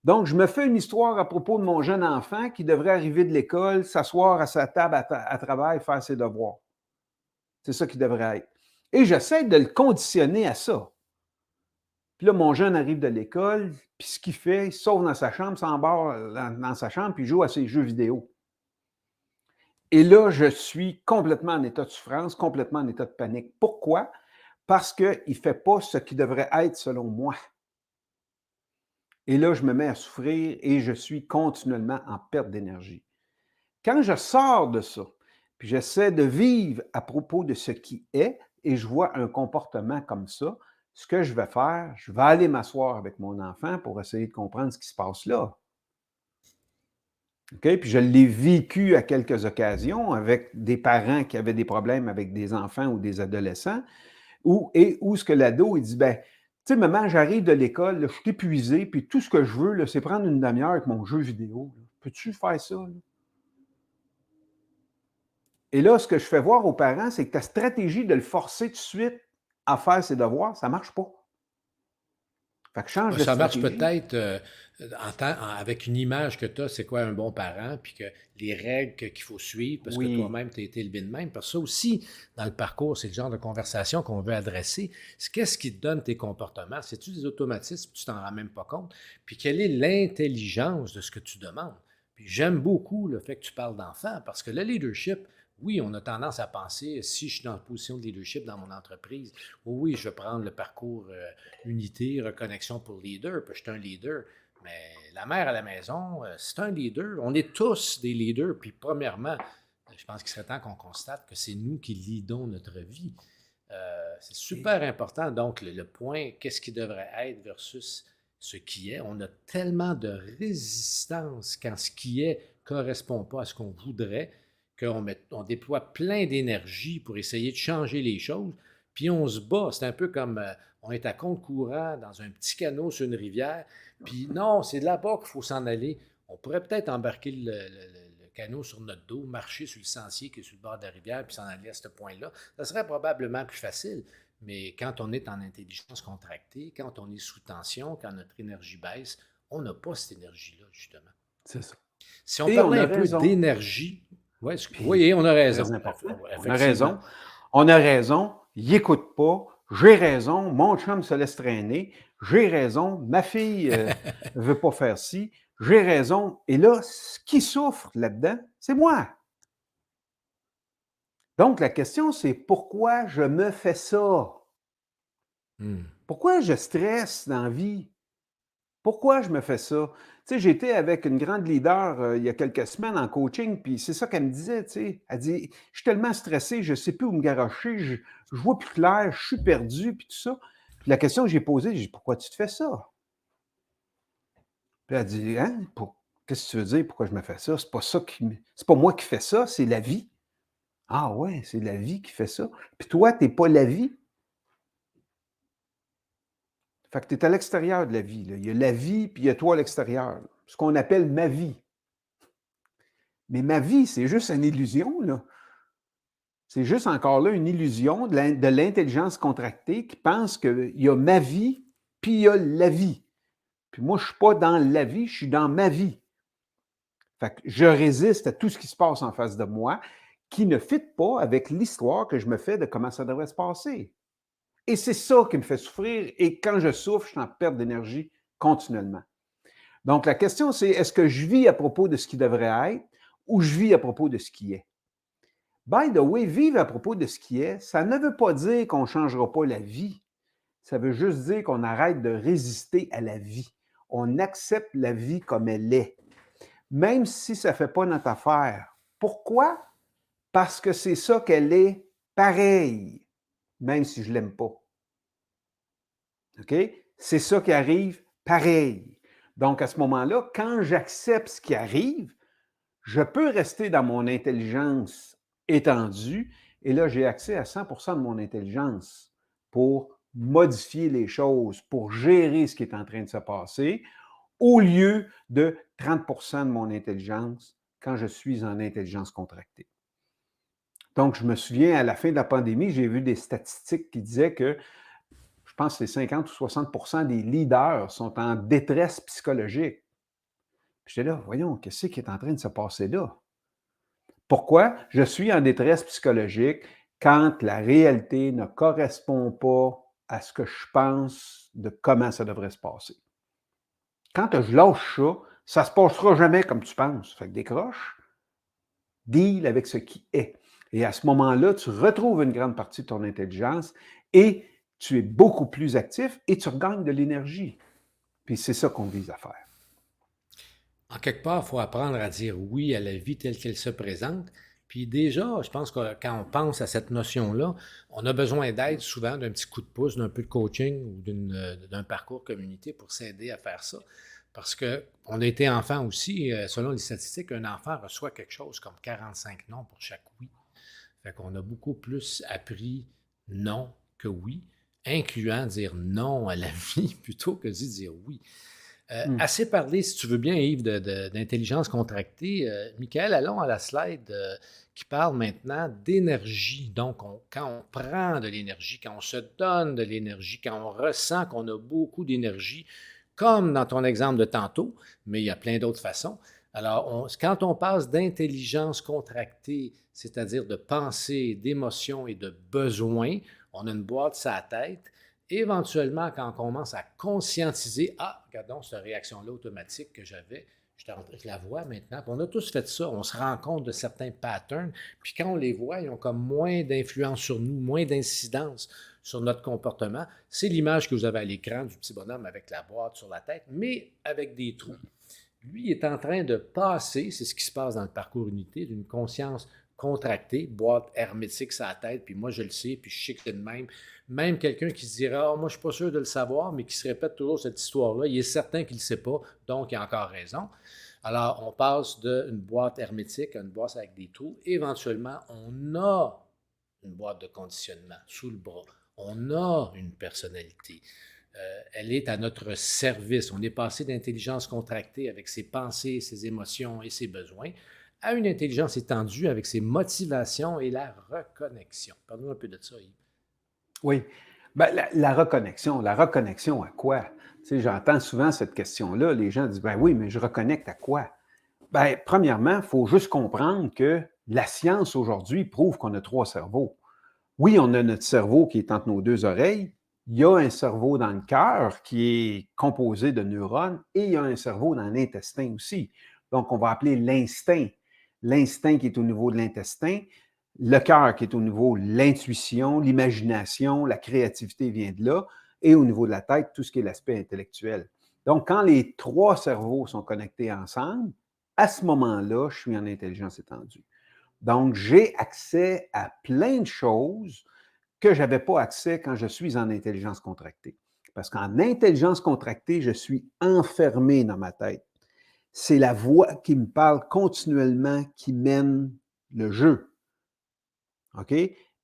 Donc, je me fais une histoire à propos de mon jeune enfant qui devrait arriver de l'école, s'asseoir à sa table à travail, faire ses devoirs. C'est ça qui devrait être. Et j'essaie de le conditionner à ça. Puis là, mon jeune arrive de l'école, puis ce qu'il fait, il sauve dans sa chambre, s'embarque dans sa chambre, puis il joue à ses jeux vidéo. Et là, je suis complètement en état de souffrance, complètement en état de panique. Pourquoi? Parce qu'il ne fait pas ce qui devrait être selon moi. Et là, je me mets à souffrir et je suis continuellement en perte d'énergie. Quand je sors de ça, puis j'essaie de vivre à propos de ce qui est, et je vois un comportement comme ça, ce que je vais faire, je vais aller m'asseoir avec mon enfant pour essayer de comprendre ce qui se passe là. OK? Puis je l'ai vécu à quelques occasions avec des parents qui avaient des problèmes avec des enfants ou des adolescents, où ce que l'ado, il dit, ben, tu sais, maman, j'arrive de l'école, là, je suis épuisé, puis tout ce que je veux, là, c'est prendre une demi-heure avec mon jeu vidéo. Là. Peux-tu faire ça? Là? Et là, ce que je fais voir aux parents, c'est que ta stratégie de le forcer tout de suite à faire ses devoirs, ça ne marche pas. Fait que change de Ça marche stratégie. peut-être avec une image que tu as, c'est quoi un bon parent, puis que les règles qu'il faut suivre, parce que Oui. toi-même, tu as été élevé de même. Parce que ça aussi, dans le parcours, c'est le genre de conversation qu'on veut adresser. Qu'est-ce qui te donne tes comportements? C'est-tu des automatismes, tu t'en rends même pas compte? Puis quelle est l'intelligence de ce que tu demandes? Puis j'aime beaucoup le fait que tu parles d'enfants, parce que le leadership, oui, on a tendance à penser, si je suis dans une position de leadership dans mon entreprise, oui, je vais prendre le parcours unité, reconnexion pour leader, puis je suis un leader. Mais la mère à la maison, c'est un leader. On est tous des leaders. Puis premièrement, je pense qu'il serait temps qu'on constate que c'est nous qui leadons notre vie. C'est super important. Donc, le point, qu'est-ce qui devrait être versus ce qui est. On a tellement de résistance quand ce qui est ne correspond pas à ce qu'on voudrait qu'on déploie plein d'énergie pour essayer de changer les choses, puis on se bat. C'est un peu comme on est à compte courant dans un petit canot sur une rivière, puis non, c'est de là-bas qu'il faut s'en aller. On pourrait peut-être embarquer le canot sur notre dos, marcher sur le sentier qui est sur le bord de la rivière, puis s'en aller à ce point-là. Ça serait probablement plus facile. Mais quand on est en intelligence contractée, quand on est sous tension, quand notre énergie baisse, on n'a pas cette énergie-là, justement. C'est ça. Si on parlait un peu d'énergie, oui, on a raison. On a raison. On a raison. Il n'écoute pas. J'ai raison. Mon chum se laisse traîner. J'ai raison. Ma fille ne veut pas faire ci. J'ai raison. Et là, qui souffre là-dedans, c'est moi. Donc, la question, c'est pourquoi je me fais ça? Pourquoi je stresse dans la vie? Pourquoi je me fais ça? Tu sais, j'étais avec une grande leader il y a quelques semaines en coaching, puis c'est ça qu'elle me disait, tu sais. Elle dit, je suis tellement stressé, je ne sais plus où me garrocher, je vois plus clair, je suis perdu, puis tout ça. Puis la question que j'ai posée, j'ai dit, pourquoi tu te fais ça? Puis elle dit, hein? Qu'est-ce que tu veux dire, pourquoi je me fais ça? C'est pas moi qui fais ça, c'est la vie. Ah ouais, c'est la vie qui fait ça. Puis toi, tu n'es pas la vie. Fait que tu es à l'extérieur de la vie. Là. Il y a la vie, puis il y a toi à l'extérieur. Ce qu'on appelle ma vie. Mais ma vie, c'est juste une illusion, là. C'est juste encore là une illusion de l'intelligence contractée qui pense qu'il y a ma vie, puis il y a la vie. Puis moi, je ne suis pas dans la vie, je suis dans ma vie. Fait que je résiste à tout ce qui se passe en face de moi qui ne fit pas avec l'histoire que je me fais de comment ça devrait se passer. Et c'est ça qui me fait souffrir. Et quand je souffre, je suis en perte d'énergie continuellement. Donc, la question, c'est est-ce que je vis à propos de ce qui devrait être ou je vis à propos de ce qui est? By the way, vivre à propos de ce qui est, ça ne veut pas dire qu'on ne changera pas la vie. Ça veut juste dire qu'on arrête de résister à la vie. On accepte la vie comme elle est. même si ça ne fait pas notre affaire. Pourquoi? Parce que c'est ça qu'elle est pareille, même si je ne l'aime pas. OK? C'est ça qui arrive pareil. Donc, à ce moment-là, quand j'accepte ce qui arrive, je peux rester dans mon intelligence étendue et là, j'ai accès à 100% de mon intelligence pour modifier les choses, pour gérer ce qui est en train de se passer, au lieu de 30% de mon intelligence quand je suis en intelligence contractée. Donc, je me souviens, à la fin de la pandémie, j'ai vu des statistiques qui disaient que je pense que c'est 50 ou 60% des leaders sont en détresse psychologique. Puis j'étais là, voyons, qu'est-ce qui est en train de se passer là? Pourquoi? Je suis en détresse psychologique quand la réalité ne correspond pas à ce que je pense de comment ça devrait se passer. Quand je lâche ça ne se passera jamais comme tu penses. Fait que décroche, deal avec ce qui est. Et à ce moment-là, tu retrouves une grande partie de ton intelligence et tu es beaucoup plus actif et tu regagnes de l'énergie. Puis c'est ça qu'on vise à faire. En quelque part, il faut apprendre à dire oui à la vie telle qu'elle se présente. Puis déjà, je pense que quand on pense à cette notion-là, on a besoin d'aide souvent, d'un petit coup de pouce, d'un peu de coaching ou d'un parcours communauté pour s'aider à faire ça. Parce qu'on a été enfant aussi, selon les statistiques, un enfant reçoit quelque chose comme 45 non pour chaque oui. Fait qu'on a beaucoup plus appris non que oui, incluant dire non à la vie plutôt que de dire oui. Assez parlé, si tu veux bien, Yves, d'intelligence contractée. Michael, allons à la slide qui parle maintenant d'énergie. Donc, quand on prend de l'énergie, quand on se donne de l'énergie, quand on ressent qu'on a beaucoup d'énergie, comme dans ton exemple de tantôt, mais il y a plein d'autres façons. Alors, quand on passe d'intelligence contractée, c'est-à-dire de pensée, d'émotion et de besoin, on a une boîte sur la tête. Éventuellement, quand on commence à conscientiser, regardons cette réaction-là automatique que j'avais, je la vois maintenant. Puis on a tous fait ça, on se rend compte de certains patterns, puis quand on les voit, ils ont comme moins d'influence sur nous, moins d'incidence sur notre comportement. C'est l'image que vous avez à l'écran du petit bonhomme avec la boîte sur la tête, mais avec des trous. Lui est en train de passer, c'est ce qui se passe dans le parcours unité, d'une conscience contractée, boîte hermétique sur la tête, puis moi je le sais, puis je sais que c'est de même. Même quelqu'un qui se dirait « moi je ne suis pas sûr de le savoir », mais qui se répète toujours cette histoire-là, il est certain qu'il ne le sait pas, donc il a encore raison. Alors, on passe d'une boîte hermétique à une boîte avec des trous. Éventuellement, on a une boîte de conditionnement sous le bras. On a une personnalité. Elle est à notre service. On est passé d'intelligence contractée avec ses pensées, ses émotions et ses besoins à une intelligence étendue avec ses motivations et la reconnexion. Parle-nous un peu de ça, Yves. Oui. Ben, la reconnexion à quoi? Tu sais, j'entends souvent cette question-là. Les gens disent, ben oui, mais je reconnecte à quoi? Ben, premièrement, il faut juste comprendre que la science aujourd'hui prouve qu'on a 3 cerveaux. Oui, on a notre cerveau qui est entre nos 2 oreilles. Il y a un cerveau dans le cœur qui est composé de neurones et il y a un cerveau dans l'intestin aussi. Donc, on va appeler l'instinct. L'instinct qui est au niveau de l'intestin, le cœur qui est au niveau de l'intuition, l'imagination, la créativité vient de là, et au niveau de la tête, tout ce qui est l'aspect intellectuel. Donc, quand les 3 cerveaux sont connectés ensemble, à ce moment-là, je suis en intelligence étendue. Donc, j'ai accès à plein de choses que je n'avais pas accès quand je suis en intelligence contractée. Parce qu'en intelligence contractée, je suis enfermé dans ma tête. C'est la voix qui me parle continuellement qui mène le jeu. OK?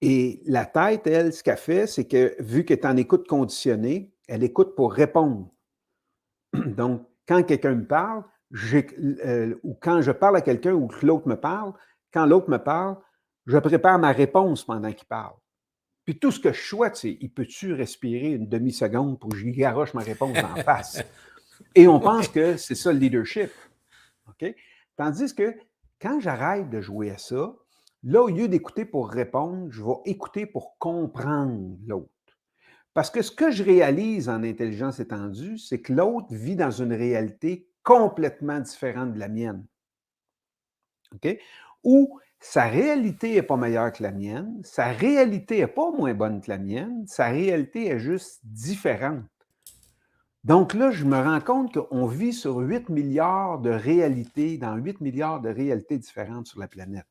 Et la tête, elle, ce qu'elle fait, c'est que vu qu'elle est en écoute conditionnée, elle écoute pour répondre. Donc, quand quelqu'un me parle, ou quand je parle à quelqu'un ou que l'autre me parle, quand l'autre me parle, je prépare ma réponse pendant qu'il parle. Puis tout ce que je souhaite, c'est, il peut-tu respirer une demi-seconde pour que je lui garoche ma réponse en face? Et on pense que c'est ça le leadership. OK? Tandis que quand j'arrête de jouer à ça, là, au lieu d'écouter pour répondre, je vais écouter pour comprendre l'autre. Parce que ce que je réalise en intelligence étendue, c'est que l'autre vit dans une réalité complètement différente de la mienne. OK? Ou sa réalité n'est pas meilleure que la mienne, sa réalité n'est pas moins bonne que la mienne, sa réalité est juste différente. Donc là, je me rends compte qu'on vit sur 8 milliards de réalités, dans 8 milliards de réalités différentes sur la planète.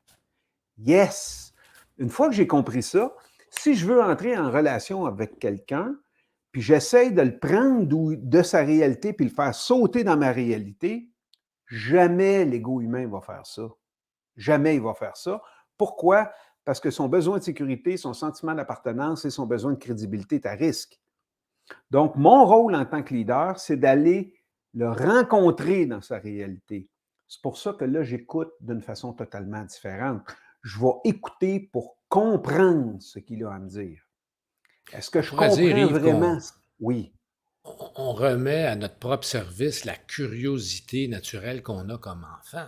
Yes! Une fois que j'ai compris ça, si je veux entrer en relation avec quelqu'un, puis j'essaie de le prendre de sa réalité puis le faire sauter dans ma réalité, jamais l'ego humain va faire ça. Jamais il va faire ça. Pourquoi? Parce que son besoin de sécurité, son sentiment d'appartenance et son besoin de crédibilité est à risque. Donc, mon rôle en tant que leader, c'est d'aller le rencontrer dans sa réalité. C'est pour ça que là, j'écoute d'une façon totalement différente. Je vais écouter pour comprendre ce qu'il a à me dire. Est-ce que On je pourrait dire, comprends Yves, vraiment? Oui, on remet à notre propre service la curiosité naturelle qu'on a comme enfant.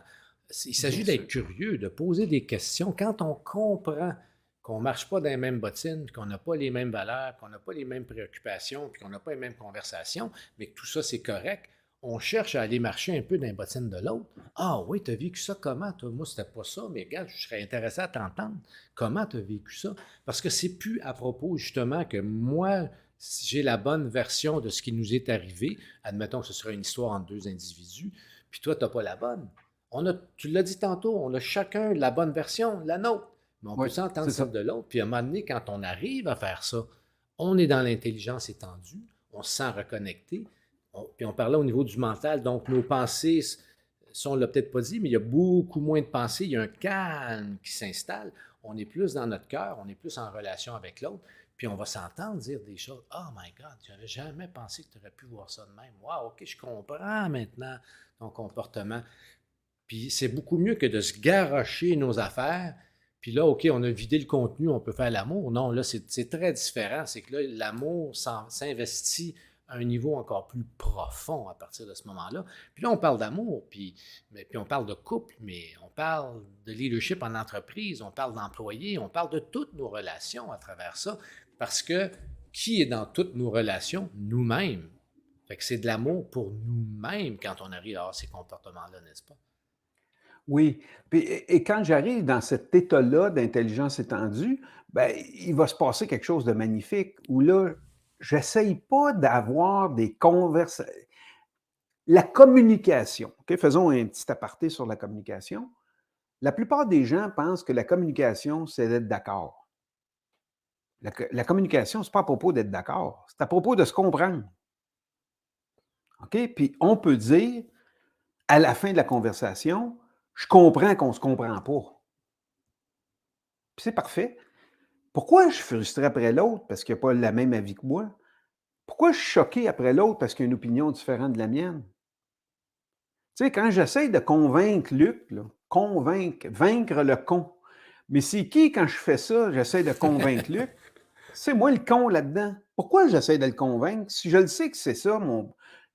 Il s'agit bien sûr. d'être curieux, de poser des questions. Quand on comprend qu'on ne marche pas dans les mêmes bottines, qu'on n'a pas les mêmes valeurs, qu'on n'a pas les mêmes préoccupations, puis qu'on n'a pas les mêmes conversations, mais que tout ça, c'est correct, on cherche à aller marcher un peu dans les bottines de l'autre. Ah oui, tu as vécu ça comment, toi? Moi, c'était pas ça, mais regarde, je serais intéressé à t'entendre. Comment tu as vécu ça? Parce que c'est plus à propos, justement, que moi, si j'ai la bonne version de ce qui nous est arrivé, admettons que ce sera une histoire entre deux individus, puis toi, tu n'as pas la bonne. Tu l'as dit tantôt, on a chacun la bonne version, la nôtre. Mais on Oui, peut s'entendre c'est ça. celle de l'autre. Puis à un moment donné, quand on arrive à faire ça, on est dans l'intelligence étendue, on se sent reconnecté. Puis on parlait au niveau du mental, donc nos pensées, ça on ne l'a peut-être pas dit, mais il y a beaucoup moins de pensées, il y a un calme qui s'installe. On est plus dans notre cœur, on est plus en relation avec l'autre. Puis on va s'entendre dire des choses. Oh my God, je n'avais jamais pensé que tu aurais pu voir ça de même. Wow, OK, je comprends maintenant ton comportement. Puis c'est beaucoup mieux que de se garrocher nos affaires. Puis là, OK, on a vidé le contenu, on peut faire l'amour. Non, là, c'est très différent. C'est que là, l'amour s'investit à un niveau encore plus profond à partir de ce moment-là. Puis là, on parle d'amour, puis on parle de couple, mais on parle de leadership en entreprise, on parle d'employés, on parle de toutes nos relations à travers ça. Parce que qui est dans toutes nos relations? Nous-mêmes. Fait que c'est de l'amour pour nous-mêmes quand on arrive à avoir ces comportements-là, n'est-ce pas? Oui. Puis, et quand j'arrive dans cet état-là d'intelligence étendue, ben, il va se passer quelque chose de magnifique où là, j'essaye pas d'avoir des conversations. La communication, OK? Faisons un petit aparté sur la communication. La plupart des gens pensent que la communication, c'est d'être d'accord. La communication, c'est pas à propos d'être d'accord, c'est à propos de se comprendre. OK? Puis on peut dire, à la fin de la conversation, je comprends qu'on ne se comprend pas. Puis c'est parfait. Pourquoi je suis frustré après l'autre parce qu'il n'a pas la même avis que moi? Pourquoi je suis choqué après l'autre parce qu'il a une opinion différente de la mienne? Tu sais, quand j'essaie de convaincre Luc, là, vaincre le con. Mais c'est qui quand je fais ça, j'essaie de convaincre Luc? C'est moi le con là-dedans. Pourquoi j'essaie de le convaincre? Si je le sais que c'est ça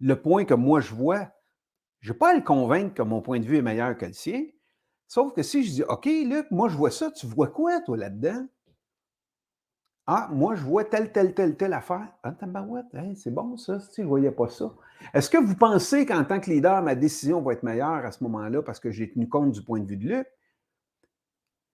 le point que moi je vois, je n'ai pas à le convaincre que mon point de vue est meilleur que le sien. Sauf que si je dis, OK, Luc, moi je vois ça, tu vois quoi, toi, là-dedans? Ah, moi, je vois telle affaire. Ah, tabarouette, hey, c'est bon ça, si je ne voyais pas ça. Est-ce que vous pensez qu'en tant que leader, ma décision va être meilleure à ce moment-là parce que j'ai tenu compte du point de vue de Luc?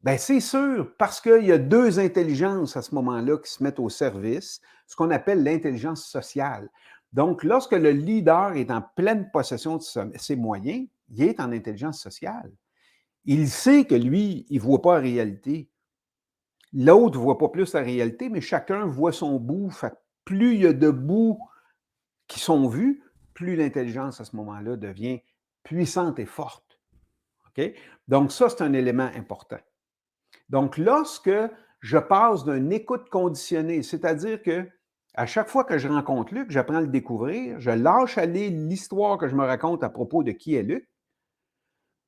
Bien, c'est sûr, parce qu'il y a deux intelligences à ce moment-là qui se mettent au service, ce qu'on appelle l'intelligence sociale. Donc, lorsque le leader est en pleine possession de ses moyens, il est en intelligence sociale. Il sait que lui, il ne voit pas la réalité. L'autre ne voit pas plus la réalité, mais chacun voit son bout. Fait que plus il y a de bouts qui sont vus, plus l'intelligence à ce moment-là devient puissante et forte. OK? Donc, ça, c'est un élément important. Donc, lorsque je passe d'une écoute conditionnée, c'est-à-dire que à chaque fois que je rencontre Luc, j'apprends à le découvrir, je lâche aller l'histoire que je me raconte à propos de qui est Luc,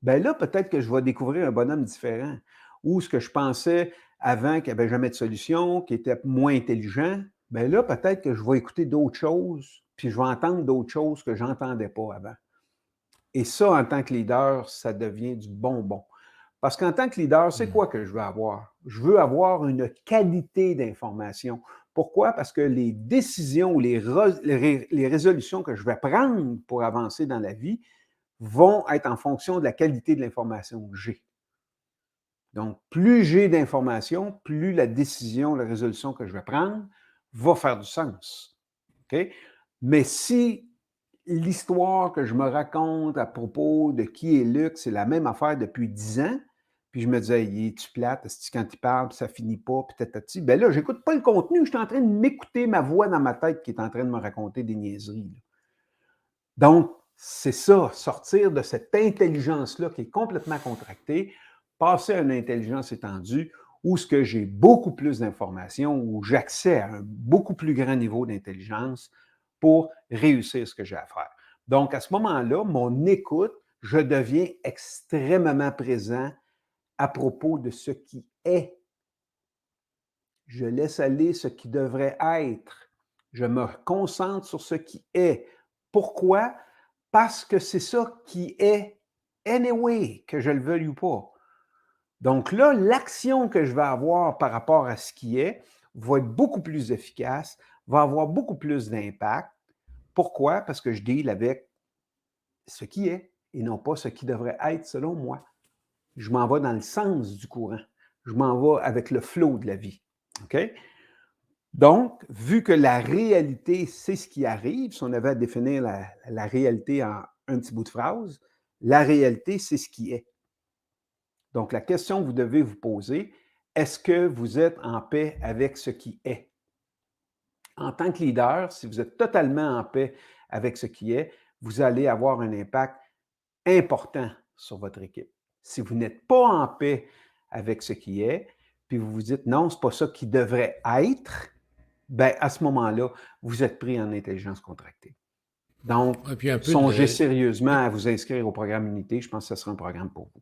bien là, peut-être que je vais découvrir un bonhomme différent. Ou ce que je pensais avant qu'il n'y avait jamais de solution, qui était moins intelligent, bien là, peut-être que je vais écouter d'autres choses, puis je vais entendre d'autres choses que je n'entendais pas avant. Et ça, en tant que leader, ça devient du bonbon. Parce qu'en tant que leader, c'est quoi que je veux avoir? Je veux avoir une qualité d'information. Pourquoi? Parce que les décisions ou les résolutions que je vais prendre pour avancer dans la vie vont être en fonction de la qualité de l'information que j'ai. Donc, plus j'ai d'informations, plus la décision, la résolution que je vais prendre va faire du sens. OK? Mais si l'histoire que je me raconte à propos de qui est Luc, c'est la même affaire depuis 10 ans. Puis je me disais, il est-tu plate? Est-ce que quand il parle, ça finit pas? Puis tatati. Ben là, j'écoute pas le contenu, je suis en train de m'écouter ma voix dans ma tête qui est en train de me raconter des niaiseries, là. Donc, c'est ça, sortir de cette intelligence-là qui est complètement contractée, passer à une intelligence étendue où ce que j'ai beaucoup plus d'informations, où j'accède à un beaucoup plus grand niveau d'intelligence pour réussir ce que j'ai à faire. Donc, à ce moment-là, mon écoute, je deviens extrêmement présent à propos de ce qui est. Je laisse aller ce qui devrait être. Je me concentre sur ce qui est. Pourquoi? Parce que c'est ça qui est anyway, que je le veuille ou pas. Donc là, l'action que je vais avoir par rapport à ce qui est va être beaucoup plus efficace, va avoir beaucoup plus d'impact. Pourquoi? Parce que je deal avec ce qui est et non pas ce qui devrait être selon moi. Je m'en vais dans le sens du courant. Je m'en vais avec le flow de la vie. OK? Donc, vu que la réalité, c'est ce qui arrive, si on avait à définir la réalité en un petit bout de phrase, la réalité, c'est ce qui est. Donc, la question que vous devez vous poser, est-ce que vous êtes en paix avec ce qui est? En tant que leader, si vous êtes totalement en paix avec ce qui est, vous allez avoir un impact important sur votre équipe. Si vous n'êtes pas en paix avec ce qui est, puis vous vous dites non, ce n'est pas ça qui devrait être, ben à ce moment-là, vous êtes pris en intelligence contractée. Donc, Ouais, puis un peu songez de... sérieusement à vous inscrire au programme Unité. Je pense que ce sera un programme pour vous.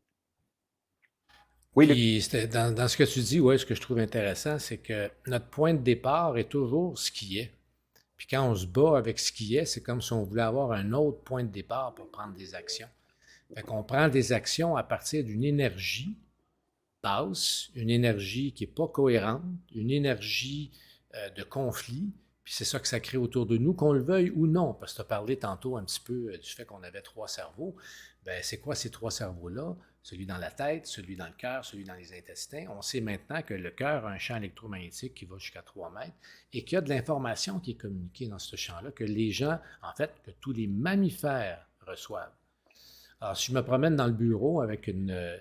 Oui, Luc. Puis dans ce que tu dis, ouais, ce que je trouve intéressant, c'est que notre point de départ est toujours ce qui est. Puis quand on se bat avec ce qui est, c'est comme si on voulait avoir un autre point de départ pour prendre des actions. Fait qu'on prend des actions à partir d'une énergie basse, une énergie qui n'est pas cohérente, une énergie de conflit, puis c'est ça que ça crée autour de nous, qu'on le veuille ou non, parce que tu as parlé tantôt un petit peu du fait qu'on avait 3 cerveaux. Ben, c'est quoi ces 3 cerveaux-là? Celui dans la tête, celui dans le cœur, celui dans les intestins. On sait maintenant que le cœur a un champ électromagnétique qui va jusqu'à 3 mètres et qu'il y a de l'information qui est communiquée dans ce champ-là, que les gens, en fait, que tous les mammifères reçoivent. Alors, si je me promène dans le bureau avec une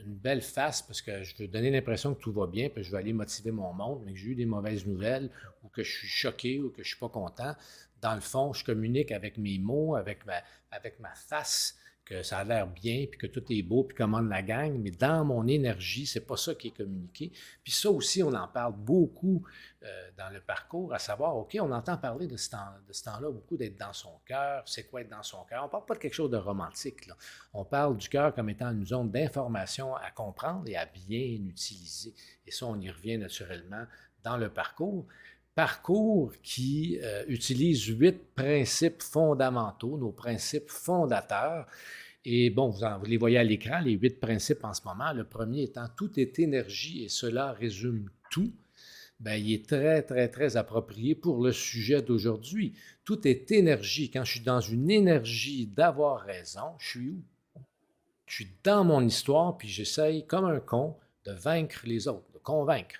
belle face parce que je veux donner l'impression que tout va bien, puis je veux aller motiver mon monde, mais que j'ai eu des mauvaises nouvelles ou que je suis choqué ou que je ne suis pas content, dans le fond, je communique avec mes mots, avec ma face, que ça a l'air bien, puis que tout est beau, puis commande la gang, mais dans mon énergie, c'est pas ça qui est communiqué. Puis ça aussi, on en parle beaucoup dans le parcours, à savoir, OK, on entend parler de ce temps-là beaucoup d'être dans son cœur. C'est quoi être dans son cœur? On ne parle pas de quelque chose de romantique, là. On parle du cœur comme étant une zone d'information à comprendre et à bien utiliser. Et ça, on y revient naturellement dans le parcours. Parcours qui utilise 8 principes fondamentaux, nos principes fondateurs. Et bon, vous les voyez à l'écran, les 8 principes en ce moment. Le premier étant « Tout est énergie » et cela résume tout. Bien, il est très, très, très approprié pour le sujet d'aujourd'hui. Tout est énergie. Quand je suis dans une énergie d'avoir raison, je suis où? Je suis dans mon histoire, puis j'essaye, comme un con, de vaincre les autres, de convaincre.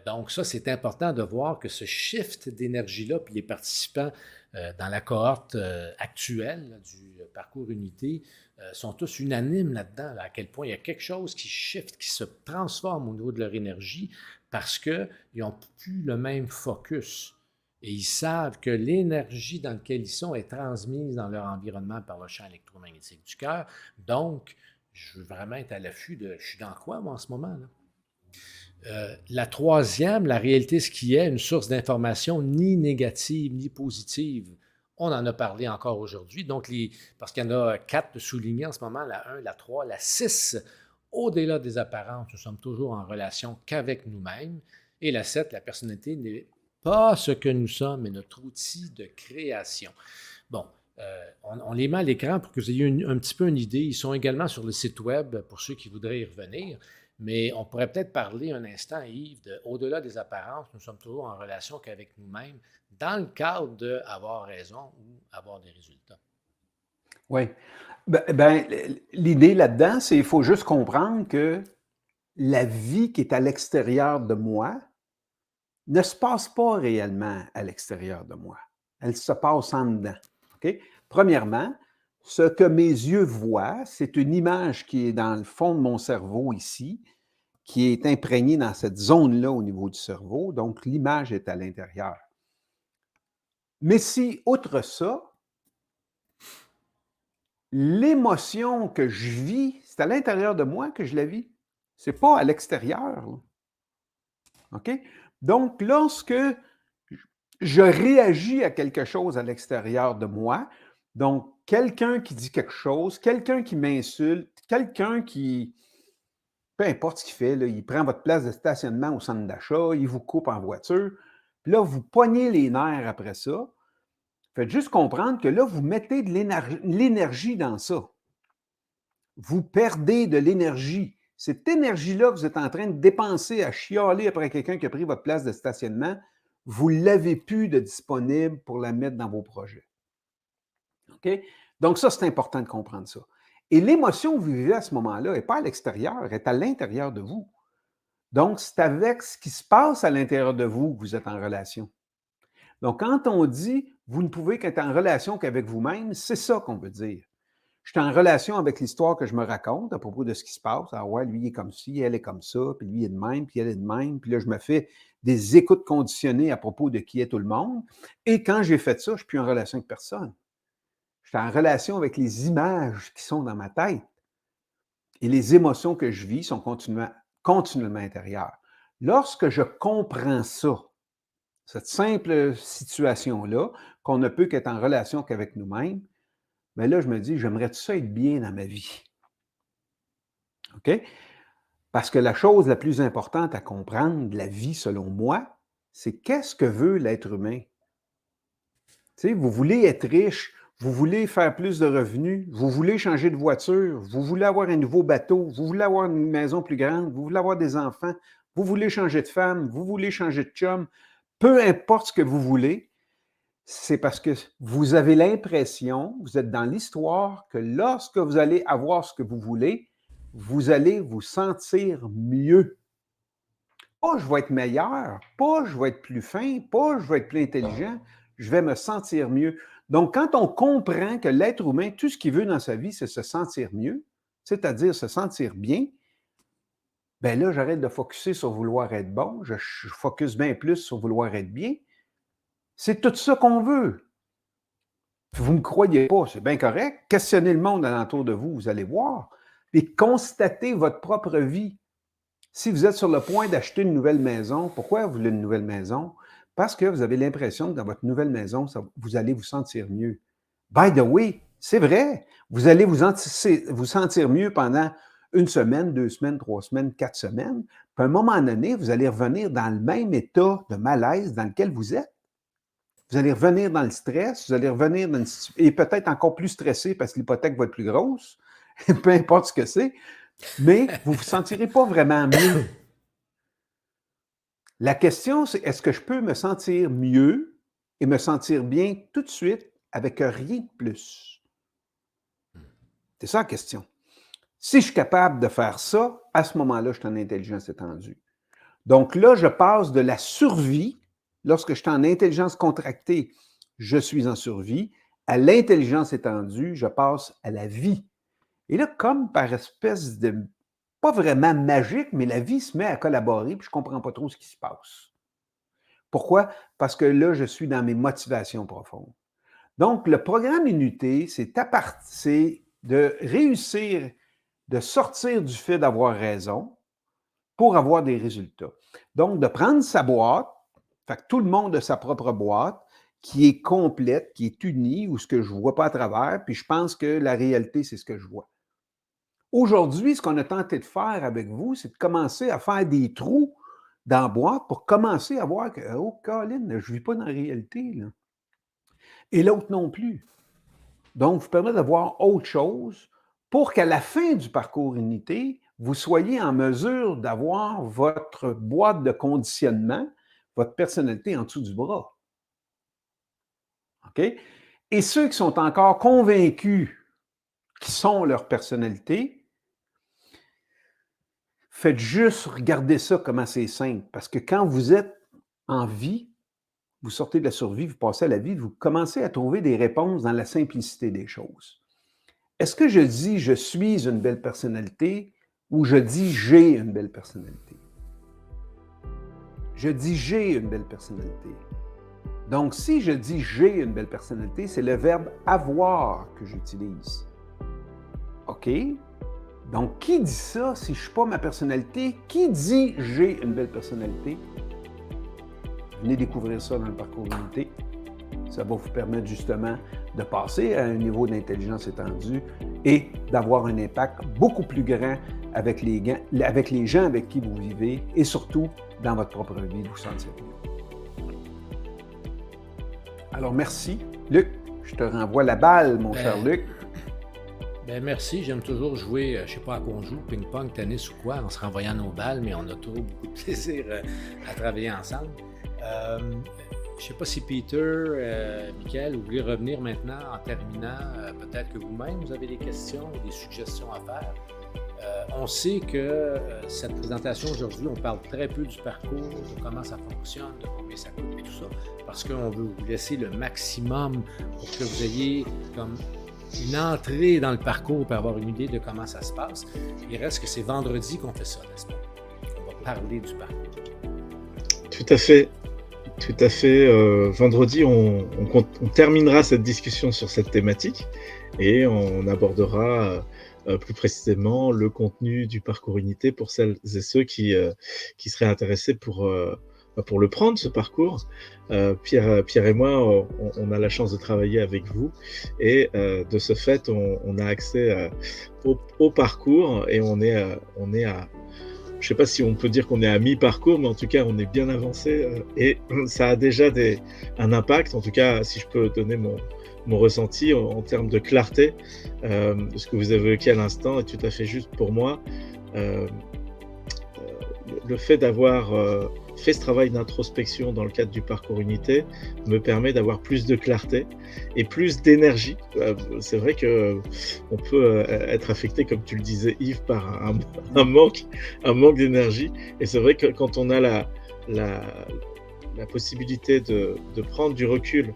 Donc ça, c'est important de voir que ce shift d'énergie-là, puis les participants dans la cohorte actuelle là, du parcours Unité sont tous unanimes là-dedans, là, à quel point il y a quelque chose qui shift, qui se transforme au niveau de leur énergie parce qu'ils n'ont plus le même focus. Et ils savent que l'énergie dans laquelle ils sont est transmise dans leur environnement par le champ électromagnétique du cœur. Donc, je veux vraiment être à l'affût de « je suis dans quoi, moi, en ce moment, là? » La troisième, la réalité, ce qui est une source d'information ni négative ni positive. On en a parlé encore aujourd'hui. Donc, parce qu'il y en a 4 de soulignés en ce moment, la 1, la 3, la 6. Au-delà des apparences, nous sommes toujours en relation qu'avec nous-mêmes. Et la 7, la personnalité n'est pas ce que nous sommes, mais notre outil de création. Bon, on les met à l'écran pour que vous ayez un petit peu une idée. Ils sont également sur le site web pour ceux qui voudraient y revenir. Mais on pourrait peut-être parler un instant, Yves, au-delà des apparences, nous sommes toujours en relation qu'avec nous-mêmes dans le cadre d'avoir raison ou avoir des résultats. Oui. L'idée là-dedans, c'est qu'il faut juste comprendre que la vie qui est à l'extérieur de moi ne se passe pas réellement à l'extérieur de moi. Elle se passe en dedans. OK? Premièrement, ce que mes yeux voient, c'est une image qui est dans le fond de mon cerveau ici, qui est imprégnée dans cette zone-là au niveau du cerveau. Donc, l'image est à l'intérieur. Mais si, outre ça, l'émotion que je vis, c'est à l'intérieur de moi que je la vis. C'est pas à l'extérieur. Là. OK? Donc, lorsque je réagis à quelque chose à l'extérieur de moi, donc quelqu'un qui dit quelque chose, quelqu'un qui m'insulte, quelqu'un qui, peu importe ce qu'il fait, là, il prend votre place de stationnement au centre d'achat, il vous coupe en voiture, puis là, vous pognez les nerfs après ça. Faites juste comprendre que là, vous mettez de l'énergie dans ça. Vous perdez de l'énergie. Cette énergie-là que vous êtes en train de dépenser à chialer après quelqu'un qui a pris votre place de stationnement, vous ne l'avez plus de disponible pour la mettre dans vos projets. OK? Donc, ça, c'est important de comprendre ça. Et l'émotion que vous vivez à ce moment-là n'est pas à l'extérieur, elle est à l'intérieur de vous. Donc, c'est avec ce qui se passe à l'intérieur de vous que vous êtes en relation. Donc, quand on dit vous ne pouvez qu'être en relation qu'avec vous-même, c'est ça qu'on veut dire. Je suis en relation avec l'histoire que je me raconte à propos de ce qui se passe. Ah ouais, lui il est comme ci, elle est comme ça, puis lui il est de même, puis elle est de même. Puis là, je me fais des écoutes conditionnées à propos de qui est tout le monde. Et quand j'ai fait ça, je ne suis plus en relation avec personne. Je suis en relation avec les images qui sont dans ma tête. Et les émotions que je vis sont continuellement intérieures. Lorsque je comprends ça, cette simple situation-là, qu'on ne peut qu'être en relation qu'avec nous-mêmes, bien là, je me dis, j'aimerais tout ça être bien dans ma vie. OK? Parce que la chose la plus importante à comprendre de la vie, selon moi, c'est qu'est-ce que veut l'être humain? Tu sais, vous voulez être riche, vous voulez faire plus de revenus, vous voulez changer de voiture, vous voulez avoir un nouveau bateau, vous voulez avoir une maison plus grande, vous voulez avoir des enfants, vous voulez changer de femme, vous voulez changer de chum, peu importe ce que vous voulez, c'est parce que vous avez l'impression, vous êtes dans l'histoire, que lorsque vous allez avoir ce que vous voulez, vous allez vous sentir mieux. Pas je vais être meilleur, pas je vais être plus fin, pas je vais être plus intelligent, je vais me sentir mieux. Donc, quand on comprend que l'être humain, tout ce qu'il veut dans sa vie, c'est se sentir mieux, c'est-à-dire se sentir bien, bien là, j'arrête de focuser sur vouloir être bon, je focus bien plus sur vouloir être bien. C'est tout ça qu'on veut. Vous ne me croyez pas, c'est bien correct. Questionnez le monde alentour de vous, vous allez voir. Et constatez votre propre vie. Si vous êtes sur le point d'acheter une nouvelle maison, pourquoi vous voulez une nouvelle maison? Parce que vous avez l'impression que dans votre nouvelle maison, vous allez vous sentir mieux. By the way, c'est vrai. Vous allez vous sentir mieux pendant 1 semaine, 2 semaines, 3 semaines, 4 semaines. Puis à un moment donné, vous allez revenir dans le même état de malaise dans lequel vous êtes. Vous allez revenir dans le stress, vous allez revenir dans et peut-être encore plus stressé parce que l'hypothèque va être plus grosse, peu importe ce que c'est, mais vous ne vous sentirez pas vraiment mieux. La question, c'est est-ce que je peux me sentir mieux et me sentir bien tout de suite avec rien de plus? C'est ça la question. Si je suis capable de faire ça, à ce moment-là, je suis en intelligence étendue. Donc là, je passe de la survie, lorsque je suis en intelligence contractée, je suis en survie, à l'intelligence étendue, je passe à la vie. Et là, comme par espèce de, pas vraiment magique, mais la vie se met à collaborer, puis je ne comprends pas trop ce qui se passe. Pourquoi? Parce que là, je suis dans mes motivations profondes. Donc, le programme Unité, c'est de réussir, de sortir du fait d'avoir raison pour avoir des résultats. Donc, de prendre sa boîte, fait que tout le monde a sa propre boîte, qui est complète, qui est unie, ou ce que je ne vois pas à travers, puis je pense que la réalité, c'est ce que je vois. Aujourd'hui, ce qu'on a tenté de faire avec vous, c'est de commencer à faire des trous dans la boîte pour commencer à voir que, oh, Colin, je ne vis pas dans la réalité. Là. Et l'autre non plus. Donc, vous permet de voir autre chose pour qu'à la fin du parcours Unité, vous soyez en mesure d'avoir votre boîte de conditionnement, votre personnalité en dessous du bras. OK? Et ceux qui sont encore convaincus qui sont leur personnalité, faites juste regarder ça comment c'est simple. Parce que quand vous êtes en vie, vous sortez de la survie, vous passez à la vie, vous commencez à trouver des réponses dans la simplicité des choses. Est-ce que je dis je suis une belle personnalité ou je dis j'ai une belle personnalité? Je dis j'ai une belle personnalité. Donc, si je dis j'ai une belle personnalité, c'est le verbe avoir que j'utilise. OK? Donc, qui dit ça si je ne suis pas ma personnalité? Qui dit j'ai une belle personnalité? Venez découvrir ça dans le parcours unité. Ça va vous permettre justement de passer à un niveau d'intelligence étendue et d'avoir un impact beaucoup plus grand avec les gens avec qui vous vivez et surtout dans votre propre vie, de vous sentir mieux. Alors, merci. Luc, je te renvoie la balle, mon cher Luc. Merci, j'aime toujours jouer, je ne sais pas à quoi on joue, ping-pong, tennis ou quoi, en se renvoyant nos balles, mais on a toujours beaucoup de plaisir à travailler ensemble. Je ne sais pas si Peter, Michael, vous voulez revenir maintenant en terminant. Peut-être que vous-même, vous avez des questions ou des suggestions à faire. On sait que cette présentation aujourd'hui, on parle très peu du parcours, de comment ça fonctionne, de combien ça coûte et tout ça, parce qu'on veut vous laisser le maximum pour que vous ayez comme une entrée dans le parcours pour avoir une idée de comment ça se passe. Il reste que c'est vendredi qu'on fait ça, n'est-ce pas? On va parler du parcours. Tout à fait. Tout à fait. Vendredi, on terminera cette discussion sur cette thématique et on abordera plus précisément le contenu du parcours unité pour celles et ceux qui seraient intéressés pour le prendre, ce parcours. Pierre et moi, on a la chance de travailler avec vous et de ce fait, on a accès au parcours et on est à je ne sais pas si on peut dire qu'on est à mi-parcours, mais en tout cas, on est bien avancé et ça a déjà un impact. En tout cas, si je peux donner mon ressenti en termes de clarté, ce que vous avez évoqué à l'instant est tout à fait juste pour moi. Le fait d'avoir fait ce travail d'introspection dans le cadre du parcours unité me permet d'avoir plus de clarté et plus d'énergie. C'est vrai qu'on peut être affecté, comme tu le disais Yves, par un manque d'énergie. Et c'est vrai que quand on a la possibilité de prendre du recul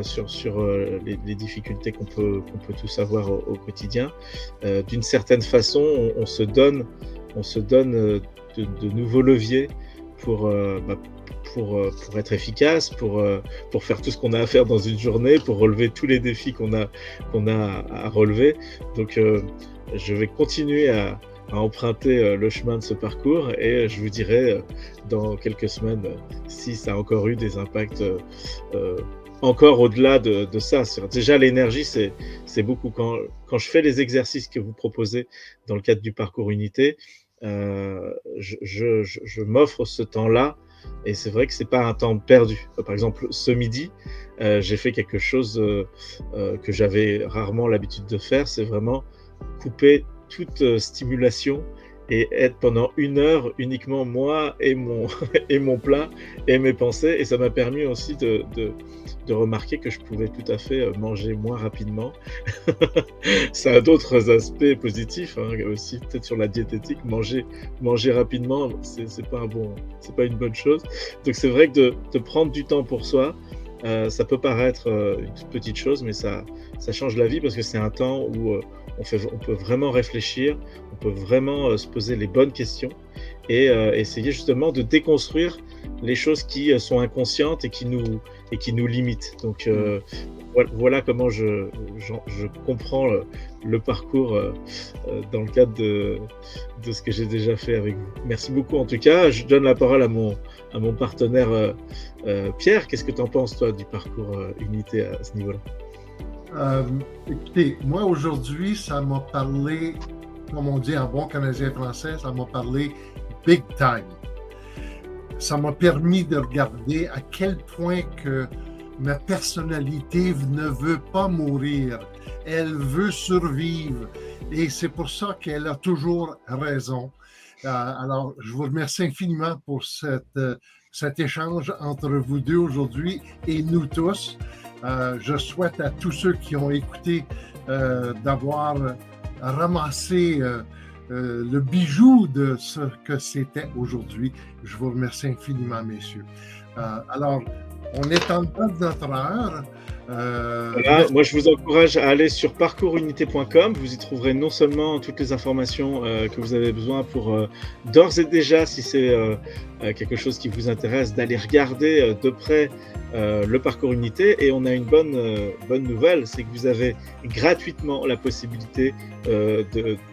sur les difficultés qu'on peut tous avoir au quotidien, d'une certaine façon, on se donne de nouveaux leviers pour être efficace, pour faire tout ce qu'on a à faire dans une journée, pour relever tous les défis qu'on a à relever. Donc, je vais continuer à emprunter le chemin de ce parcours et je vous dirai dans quelques semaines si ça a encore eu des impacts encore au-delà de ça. Déjà, l'énergie, c'est beaucoup. Quand je fais les exercices que vous proposez dans le cadre du parcours unité, je m'offre ce temps-là et c'est vrai que c'est pas un temps perdu. Par exemple, ce midi, j'ai fait quelque chose que j'avais rarement l'habitude de faire, c'est vraiment couper toute stimulation et être pendant 1 heure uniquement moi et mon plat et mes pensées. Et ça m'a permis aussi de remarquer que je pouvais tout à fait manger moins rapidement. Ça a d'autres aspects positifs aussi, peut-être sur la diététique. Manger rapidement, c'est pas une bonne chose. Donc c'est vrai que de prendre du temps pour soi, ça peut paraître une toute petite chose, mais ça change la vie parce que c'est un temps où on peut vraiment réfléchir, on peut vraiment se poser les bonnes questions et essayer justement de déconstruire les choses qui sont inconscientes et qui nous limitent. Donc voilà comment je comprends le parcours dans le cadre de ce que j'ai déjà fait avec vous. Merci beaucoup en tout cas. Je donne la parole à mon partenaire Pierre. Qu'est-ce que tu en penses toi du parcours unité à ce niveau-là? Écoutez, moi aujourd'hui, ça m'a parlé, comme on dit en bon canadien français, ça m'a parlé big time. Ça m'a permis de regarder à quel point que ma personnalité ne veut pas mourir. Elle veut survivre. Et c'est pour ça qu'elle a toujours raison. Alors, je vous remercie infiniment pour cet échange entre vous deux aujourd'hui et nous tous. Je souhaite à tous ceux qui ont écouté d'avoir ramassé le bijou de ce que c'était aujourd'hui. Je vous remercie infiniment, messieurs. Alors, On est en dedans de notre heure. Voilà, moi, je vous encourage à aller sur parcoursunité.com. Vous y trouverez non seulement toutes les informations que vous avez besoin pour d'ores et déjà, si c'est quelque chose qui vous intéresse, d'aller regarder de près le parcours Unité. Et on a une bonne nouvelle, c'est que vous avez gratuitement la possibilité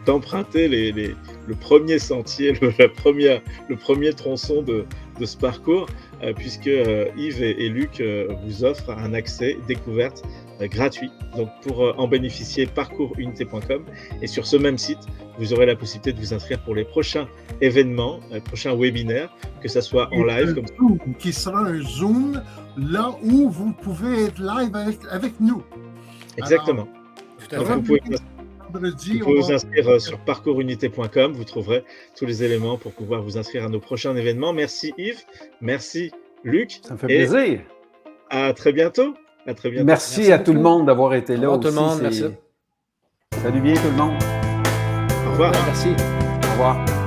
d'emprunter le premier sentier, le premier tronçon de ce parcours, puisque Yves et Luc vous offrent un accès découverte gratuit. Donc pour en bénéficier, parcoursunité.com, et sur ce même site, vous aurez la possibilité de vous inscrire pour les prochains événements, prochains webinaires, que ce soit en live. Comme Zoom, qui sera un Zoom là où vous pouvez être live avec nous. Exactement. Alors, donc, vous pouvez vous inscrire sur parcoursunité.com, vous trouverez tous les éléments pour pouvoir vous inscrire à nos prochains événements. Merci Yves, merci Luc. Ça me fait plaisir. À très bientôt. À très bientôt. Merci à tout le monde d'avoir été là. Au revoir tout le monde, merci. Salut bien tout le monde. Au revoir. Merci. Au revoir.